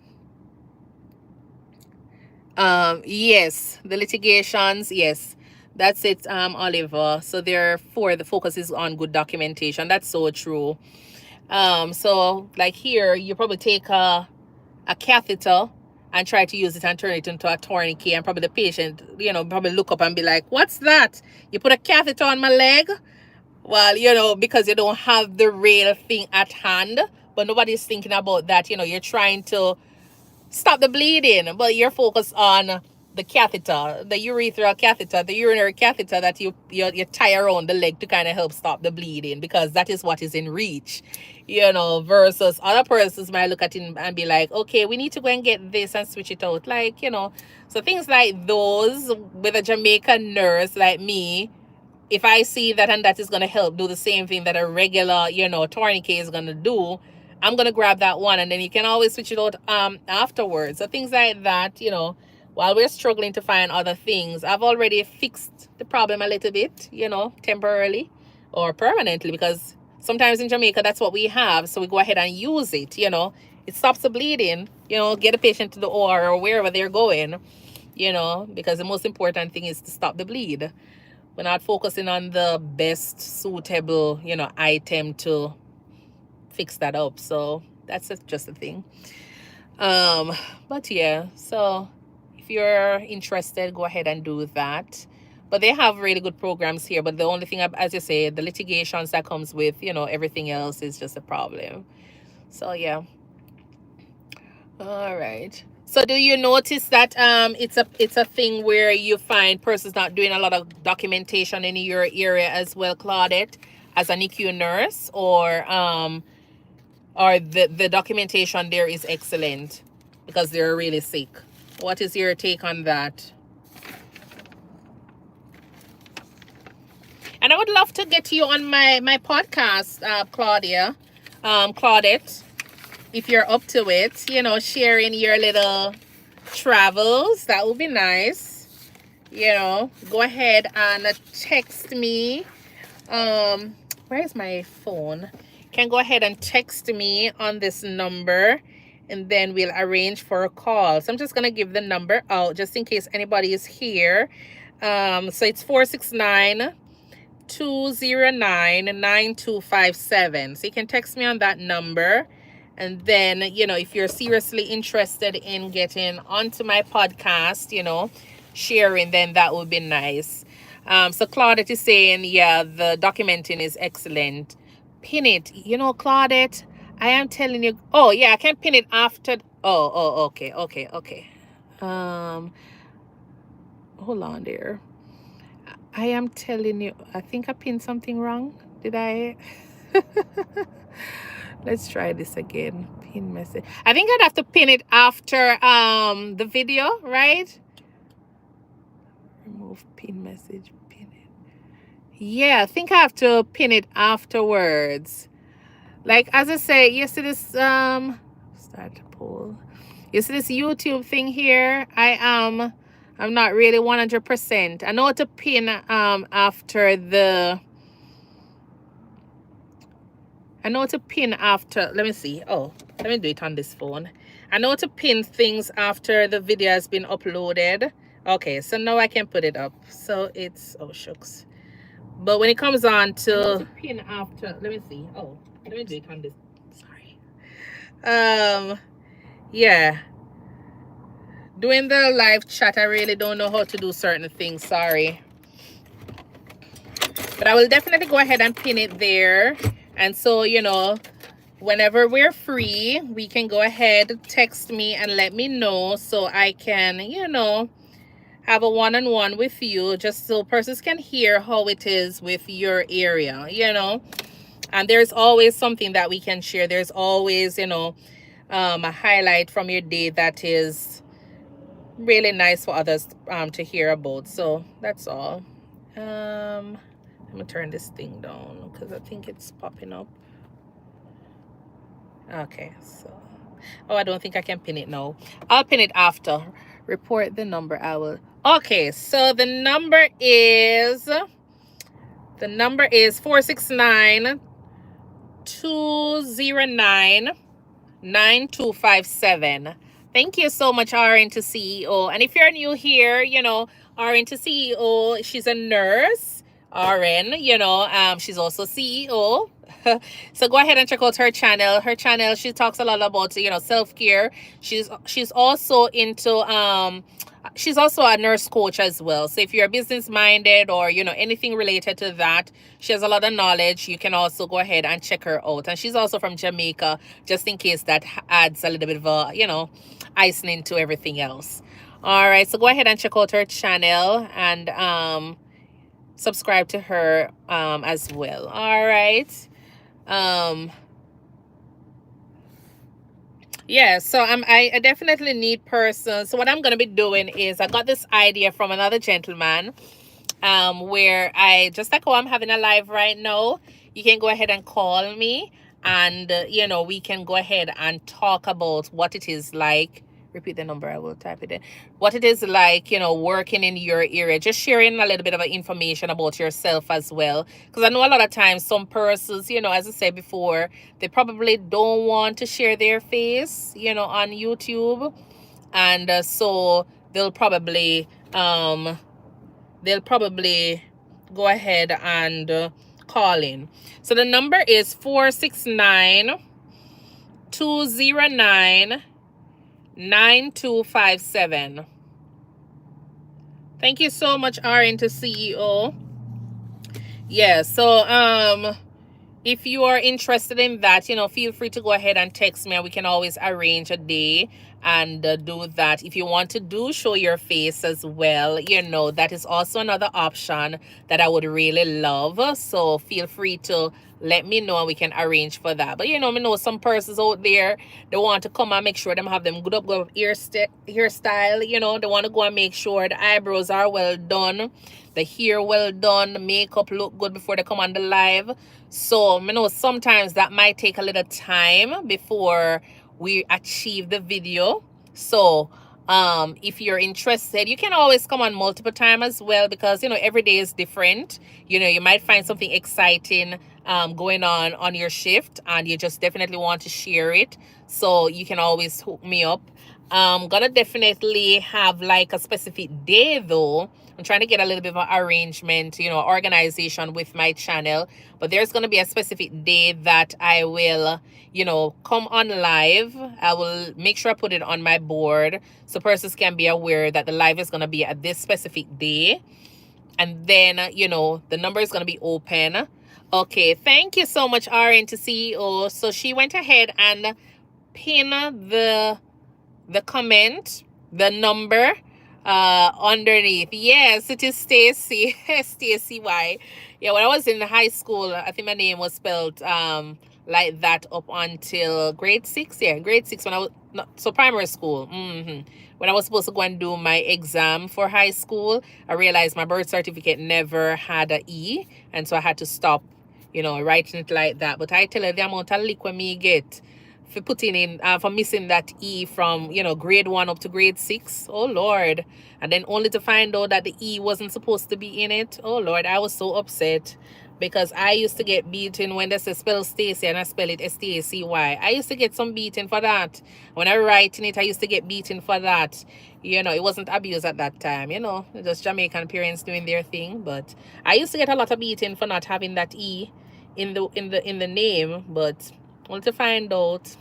yes, the litigations, yes. That's it, Oliver. So therefore, the focus is on good documentation. That's so true. So like here, you probably take a catheter and try to use it and turn it into a tourniquet, and probably the patient, probably look up and be like, what's that? You put a catheter on my leg? Well, because you don't have the real thing at hand, but nobody's thinking about that. You're trying to stop the bleeding, but you're focused on the catheter, the urethral catheter, the urinary catheter that you tie around the leg to kind of help stop the bleeding, because that is what is in reach, versus other persons might look at it and be like, okay, we need to go and get this and switch it out. So things like those with a Jamaican nurse like me, if I see that and that is going to help do the same thing that a regular, tourniquet is going to do, I'm going to grab that one, and then you can always switch it out afterwards. So things like that, while we're struggling to find other things, I've already fixed the problem a little bit, temporarily or permanently, because sometimes in Jamaica, that's what we have. So we go ahead and use it, it stops the bleeding, get a patient to the OR or wherever they're going, because the most important thing is to stop the bleed. We're not focusing on the best suitable, item to fix that up. So that's just a thing. But yeah, so you're interested, go ahead and do that. But they have really good programs here. But the only thing, as you say, the litigations that comes with, you know, everything else is just a problem. So yeah. All right. So do you notice that it's a thing where you find persons not doing a lot of documentation in your area as well, Claudette, as an EQ nurse, or the documentation there is excellent because they're really sick? What is your take on that? And I would love to get you on my podcast, Claudette, if you're up to it, you know, sharing your little travels. That would be nice. You know, go ahead and text me. Where's my phone? Can go ahead and text me on this number, and then we'll arrange for a call. So I'm just gonna give the number out just in case anybody is here. So it's 469-209-9257. So you can text me on that number. And then, you know, if you're seriously interested in getting onto my podcast, you know, sharing, then that would be nice. So Claudette is saying, yeah, the documenting is excellent. Pin it. You know, Claudette, I am telling you. Oh, yeah, I can pin it after. Oh, okay. Hold on there. I am telling you, I think I pinned something wrong. Did I? Let's try this again. Pin message. I think I'd have to pin it after the video, right? Remove pin message. Pin it. Yeah, I think I have to pin it afterwards. Like as I say, you see this start the poll. You see this YouTube thing here? I'm not really 100%. I know how to pin after the. I know to pin after, let me see. Oh, let me do it on this phone. I know to pin things after the video has been uploaded. Okay, so now I can put it up. So it's, oh shucks. But when it comes on to pin after, let me see. Oh, let me do it on this. Sorry. Yeah. Doing the live chat, I really don't know how to do certain things. Sorry. But I will definitely go ahead and pin it there. And so, you know, whenever we're free, we can go ahead, text me and let me know so I can, you know, have a one-on-one with you just so persons can hear how it is with your area, you know. And there's always something that we can share. There's always, you know, a highlight from your day that is really nice for others to hear about. So that's all. Let me turn this thing down because I think it's popping up. Okay, so, oh, I don't think I can pin it now. I'll pin it after. Report the number. I will. Okay, so the number is 469-209-9257. Thank you so much, RN to CEO. And if you're new here, you know, RN to CEO, she's a nurse. RN, you know, she's also CEO. So go ahead and check out her channel. Her channel, she talks a lot about, you know, self-care. She's also into she's also a nurse coach as well. So if you're business minded or, you know, anything related to that, she has a lot of knowledge. You can also go ahead and check her out. And she's also from Jamaica, just in case that adds a little bit of a, you know, icing to everything else. All right, so go ahead and check out her channel and subscribe to her as well. All right. Yeah, so I definitely need persons. So what I'm gonna be doing is I got this idea from another gentleman, where I just like how I'm having a live right now. You can go ahead and call me, and you know, we can go ahead and talk about what it is like. Repeat the number, I will type it in. What it is like, you know, working in your area, just sharing a little bit of information about yourself as well. Because I know a lot of times some persons, you know, as I said before, they probably don't want to share their face, you know, on YouTube. And so they'll probably go ahead and call in. So the number is 469-209-9257. Thank you so much, RN to CEO. Yeah, so if you are interested in that, feel free to go ahead and text me, and we can always arrange a day and do that. If you want to do show your face as well, that is also another option that I would really love. So feel free to let me know and we can arrange for that. But me know some persons out there, they want to come and make sure them have them good up hairstyle. They want to go and make sure the eyebrows are well done, the hair well done, the makeup look good before they come on the live. So sometimes that might take a little time before we achieve the video. So if you're interested, you can always come on multiple times as well, because every day is different. You might find something exciting going on your shift, and you just definitely want to share it. So you can always hook me up. I'm gonna definitely have like a specific day though. I'm trying to get a little bit of an arrangement, organization with my channel. But there's going to be a specific day that I will, come on live. I will make sure I put it on my board so persons can be aware that the live is going to be at this specific day. And then, the number is going to be open. Okay, thank you so much, RN to CEO. So she went ahead and pinned the comment, the number underneath. Yes, it is Stacy. Stacy Y. Yeah, when I was in high school, I think my name was spelled like that up until grade 6. Yeah, grade 6 when I was not so primary school. When I was supposed to go and do my exam for high school, I realized my birth certificate never had a E, and so I had to stop, writing it like that. But I tell you, the amount of lick when me get for putting in for missing that E from grade 1 up to grade 6. Oh Lord. And then only to find out that the E wasn't supposed to be in it. Oh Lord, I was so upset, because I used to get beaten when they say spell Stacy and I spell it Stacy. I used to get some beating for that. When I write in it, I used to get beaten for that. It wasn't abuse at that time, just Jamaican parents doing their thing. But I used to get a lot of beating for not having that E in the name. But only to find out,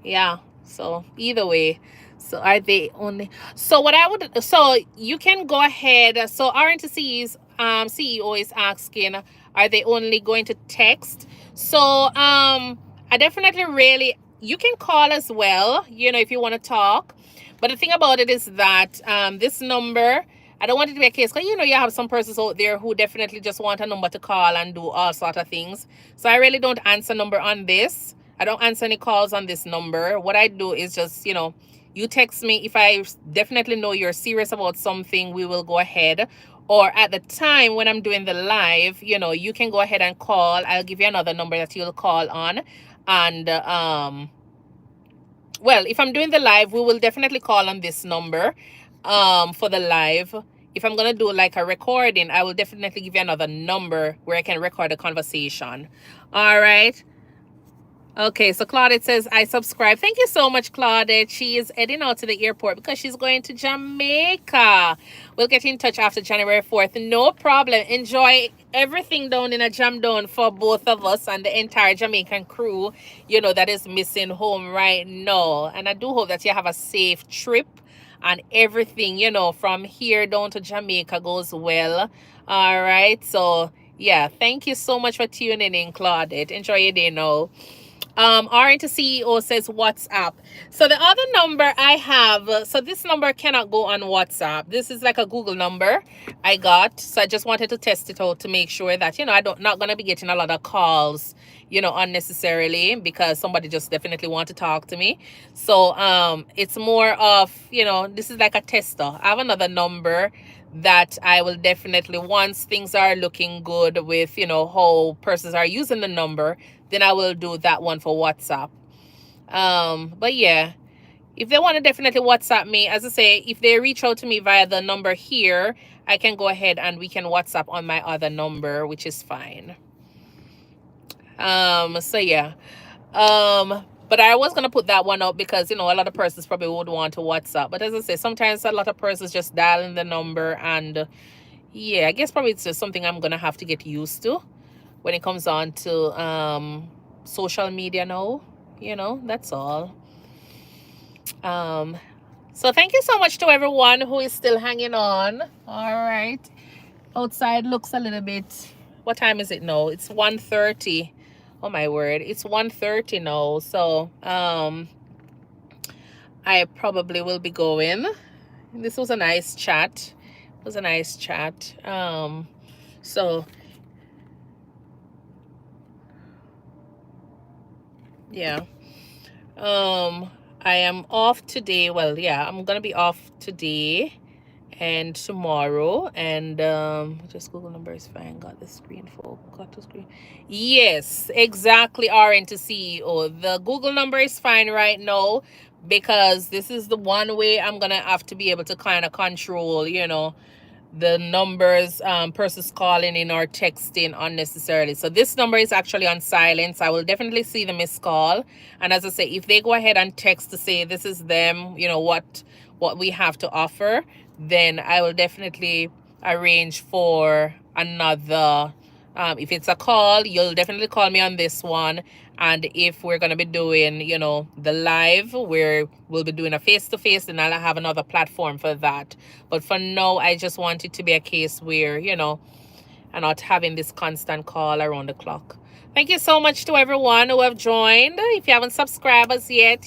yeah. So either way, so are they only, so what I would, so you can go ahead. So RNTC's CEO is asking, are they only going to text? So I definitely really, you can call as well, if you want to talk. But the thing about it is that this number, I don't want it to be a case, because you have some persons out there who definitely just want a number to call and do all sort of things. So I really don't answer number on this. I don't answer any calls on this number. What I do is just, you text me. If I definitely know you're serious about something, we will go ahead. Or at the time when I'm doing the live, you can go ahead and call. I'll give you another number that you'll call on. And, well, if I'm doing the live, we will definitely call on this number for the live. If I'm going to do like a recording, I will definitely give you another number where I can record a conversation. All right. Okay, so Claudette says, I subscribe. Thank you so much, Claudette. She is heading out to the airport because she's going to Jamaica. We'll get in touch after January 4th. No problem. Enjoy everything down in a jam down for both of us and the entire Jamaican crew, that is missing home right now. And I do hope that you have a safe trip and everything, from here down to Jamaica goes well. All right. So, yeah, thank you so much for tuning in, Claudette. Enjoy your day now. RN to CEO says WhatsApp. So the other number I have, so this number cannot go on WhatsApp. This is like a Google number I got. So I just wanted to test it out to make sure that, not going to be getting a lot of calls, unnecessarily, because somebody just definitely want to talk to me. So it's more of, this is like a tester. I have another number that I will definitely, once things are looking good with, how persons are using the number, then I will do that one for WhatsApp. But yeah, if they want to definitely WhatsApp me, as I say, if they reach out to me via the number here, I can go ahead and we can WhatsApp on my other number, which is fine. So yeah. But I was gonna put that one up because a lot of persons probably would want to WhatsApp. But as I say, sometimes a lot of persons just dialing the number, and yeah, I guess probably it's just something I'm gonna have to get used to when it comes on to social media now. That's all. So thank you so much to everyone who is still hanging on. All right. Outside looks a little bit, what time is it now? It's 1:30. Oh my word. It's 1:30 now. So I probably will be going. This was a nice chat. It was a nice chat. So yeah. I am off today. Well, yeah, I'm gonna be off today and tomorrow. And just Google number is fine. Got the screen full. Got the screen. Yes, exactly. RN to CEO. The Google number is fine right now because this is the one way I'm gonna have to be able to kind of control, the numbers, persons calling in or texting unnecessarily. So this number is actually on silence. I will definitely see the missed call. And as I say, if they go ahead and text to say this is them, what we have to offer, then I will definitely arrange for another. If it's a call, you'll definitely call me on this one. And if we're going to be doing, the live, where we'll be doing a face-to-face, then I'll have another platform for that. But for now, I just want it to be a case where, I'm not having this constant call around the clock. Thank you so much to everyone who have joined. If you haven't subscribed as yet,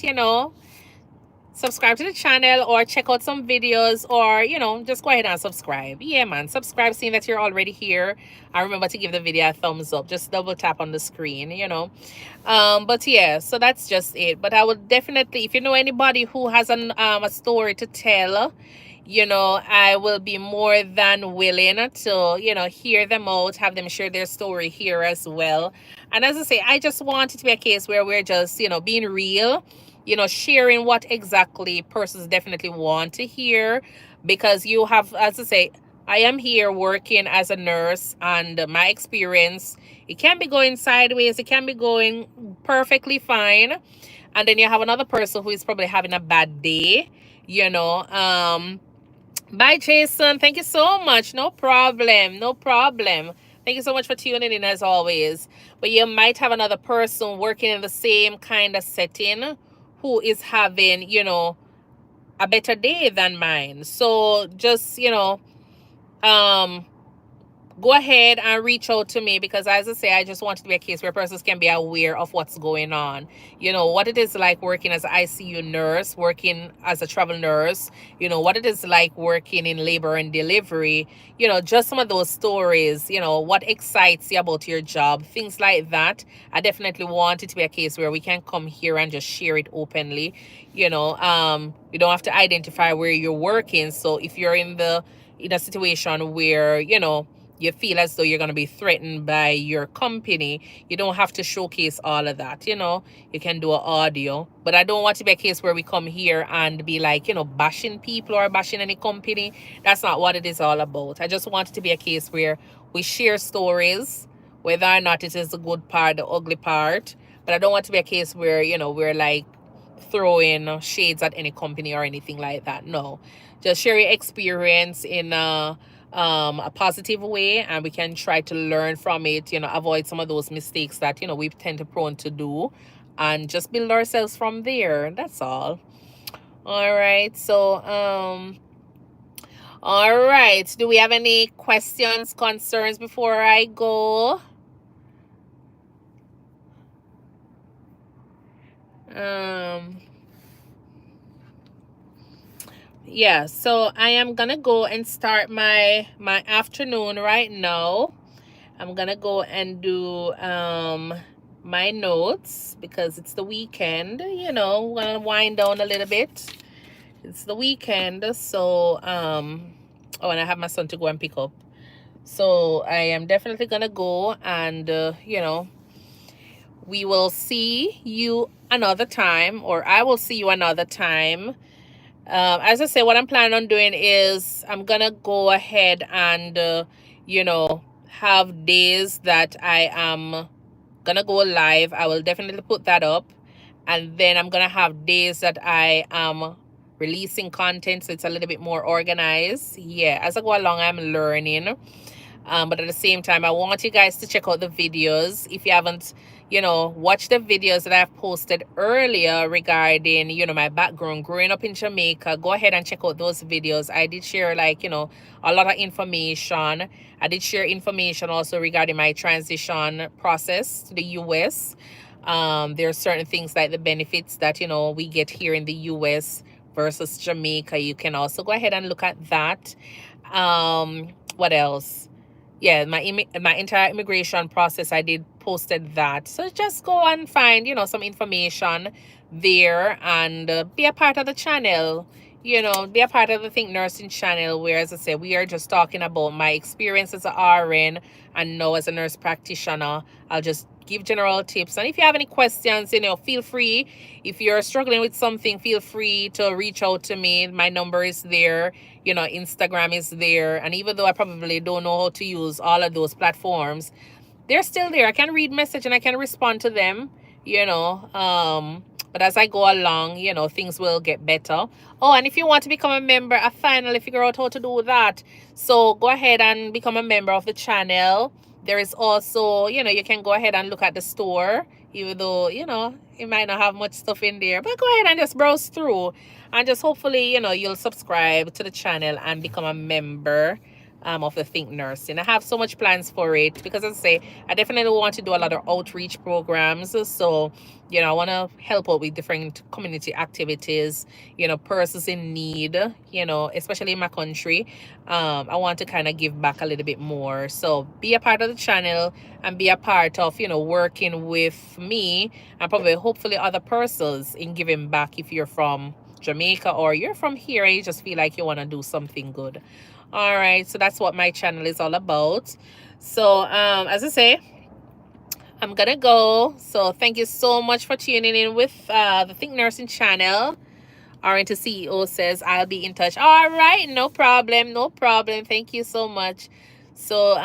subscribe to the channel or check out some videos, or just go ahead and subscribe. Yeah, man, subscribe, seeing that you're already here. And remember to give the video a thumbs up. Just double tap on the screen. But yeah, so that's just it. But I would definitely, if you know anybody who has a story to tell, I will be more than willing to, hear them out, have them share their story here as well. And as I say, I just want it to be a case where we're just, being real, sharing what exactly persons definitely want to hear. Because you have, as I say, I am here working as a nurse, and my experience, it can be going sideways, it can be going perfectly fine. And then you have another person who is probably having a bad day, you know. Bye, Jason. Thank you so much. No problem. No problem. Thank you so much for tuning in as always. But you might have another person working in the same kind of setting who is having, a better day than mine. So just, um, go ahead and reach out to me, because as I say, I just want it to be a case where persons can be aware of what's going on. What it is like working as an ICU nurse, working as a travel nurse, what it is like working in labor and delivery, just some of those stories, what excites you about your job, things like that. I definitely want it to be a case where we can come here and just share it openly. You don't have to identify where you're working. So if you're in a situation where, you feel as though you're going to be threatened by your company, you don't have to showcase all of that. You can do an audio. But I don't want to be a case where we come here and be like, bashing people or bashing any company. That's not what it is all about. I just want it to be a case where we share stories, whether or not it is the good part, the ugly part. But I don't want to be a case where, we're like throwing shades at any company or anything like that. No, just share your experience in a positive way, and we can try to learn from it, avoid some of those mistakes that we tend to prone to do, and just build ourselves from there. That's all. All right, so all right, do we have any questions, concerns before I go? Yeah, so I am gonna go and start my afternoon right now. I'm gonna go and do my notes, because it's the weekend. We're gonna wind down a little bit. It's the weekend, so oh, and I have my son to go and pick up. So I am definitely gonna go, and we will see you another time, or I will see you another time. As I say, what I'm planning on doing is I'm gonna go ahead and have days that I am gonna go live. I will definitely put that up. And then I'm gonna have days that I am releasing content, so it's a little bit more organized. Yeah, as I go along, I'm learning. But at the same time, I want you guys to check out the videos. If you haven't, watched the videos that I've posted earlier regarding, my background growing up in Jamaica, go ahead and check out those videos. I did share, like, a lot of information. I did share information also regarding my transition process to the US. There are certain things like the benefits that, we get here in the US versus Jamaica. You can also go ahead and look at that. What else? Yeah, my entire immigration process, I did posted that. So just go and find, some information there, and be a part of the channel. Be a part of the Think Nursing channel, where, as I said, we are just talking about my experience as a RN and now as a nurse practitioner. I'll just give general tips. And if you have any questions, feel free. If you're struggling with something, feel free to reach out to me. My number is there. Instagram is there. And even though I probably don't know how to use all of those platforms, they're still there. I can read message and I can respond to them, but as I go along, things will get better. Oh, and if you want to become a member, I finally figure out how to do that. So go ahead and become a member of the channel. There is also, you can go ahead and look at the store, even though, it might not have much stuff in there. But go ahead and just browse through, and just hopefully, you'll subscribe to the channel and become a member of the Think Nursing. I have so much plans for it, because, as I say, I definitely want to do a lot of outreach programs. So, I want to help out with different community activities, persons in need, especially in my country. I want to kind of give back a little bit more. So be a part of the channel and be a part of, working with me and probably hopefully other persons in giving back, if you're from Jamaica or you're from here and you just feel like you want to do something good. All right, so that's what my channel is all about. So as I say, I'm gonna go. So thank you so much for tuning in with the Think Nursing channel. RN2 CEO says I'll be in touch. All right, no problem, no problem. Thank you so much. So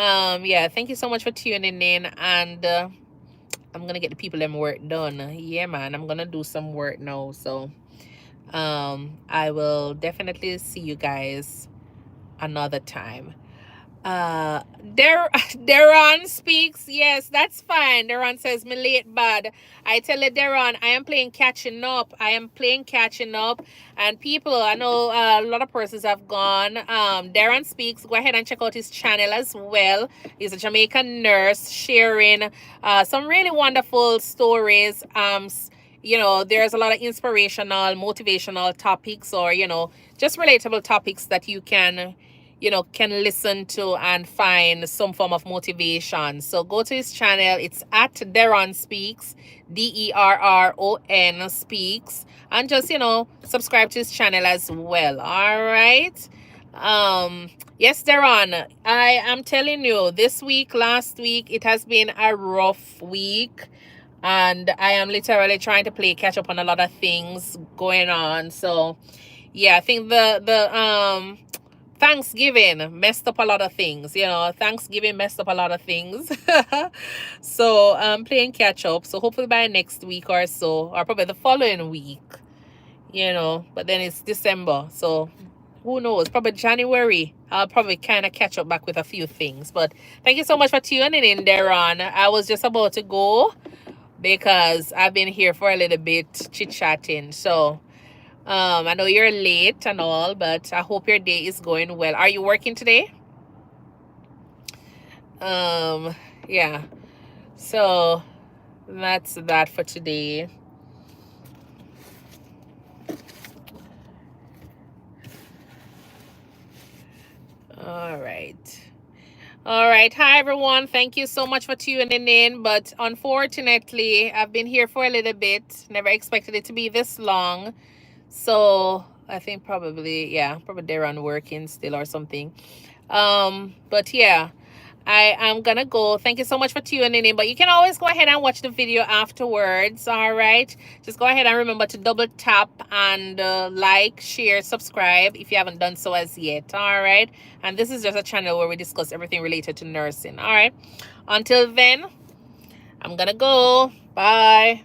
yeah, thank you so much for tuning in, and I'm gonna get the people them work done. Yeah, man, I'm gonna do some work now. So I will definitely see you guys another time. Deron speaks. Yes, that's fine. Deron says me late bad. I tell you, Deron, I am playing catching up. I am playing catching up. And people, I know a lot of persons have gone. Deron speaks. Go ahead and check out his channel as well. He's a Jamaican nurse sharing some really wonderful stories. There's a lot of inspirational, motivational topics, or just relatable topics that you can listen to and find some form of motivation. So go to his channel. It's at Deron Speaks, DERRON Speaks, and just subscribe to his channel as well. All right. Yes, Deron, I am telling you, this week, last week, it has been a rough week, and I am literally trying to play catch up on a lot of things going on. So yeah, I think the Thanksgiving messed up a lot of things. Thanksgiving messed up a lot of things. So I'm playing catch up. So hopefully by next week or so, or probably the following week, but then it's December. So who knows? Probably January, I'll probably kind of catch up back with a few things. But thank you so much for tuning in, Deron. I was just about to go because I've been here for a little bit chit-chatting. So I know you're late and all, but I hope your day is going well. Are you working today? Yeah. So that's that for today. All right. Hi, everyone. Thank you so much for tuning in. But unfortunately, I've been here for a little bit. Never expected it to be this long. So I think probably they're on working still or something. But yeah, I am gonna go. Thank you so much for tuning in. But you can always go ahead and watch the video afterwards. All right, just go ahead and remember to double tap and like, share, subscribe if you haven't done so as yet. All right, and this is just a channel where we discuss everything related to nursing. All right, until then, I'm gonna go. Bye.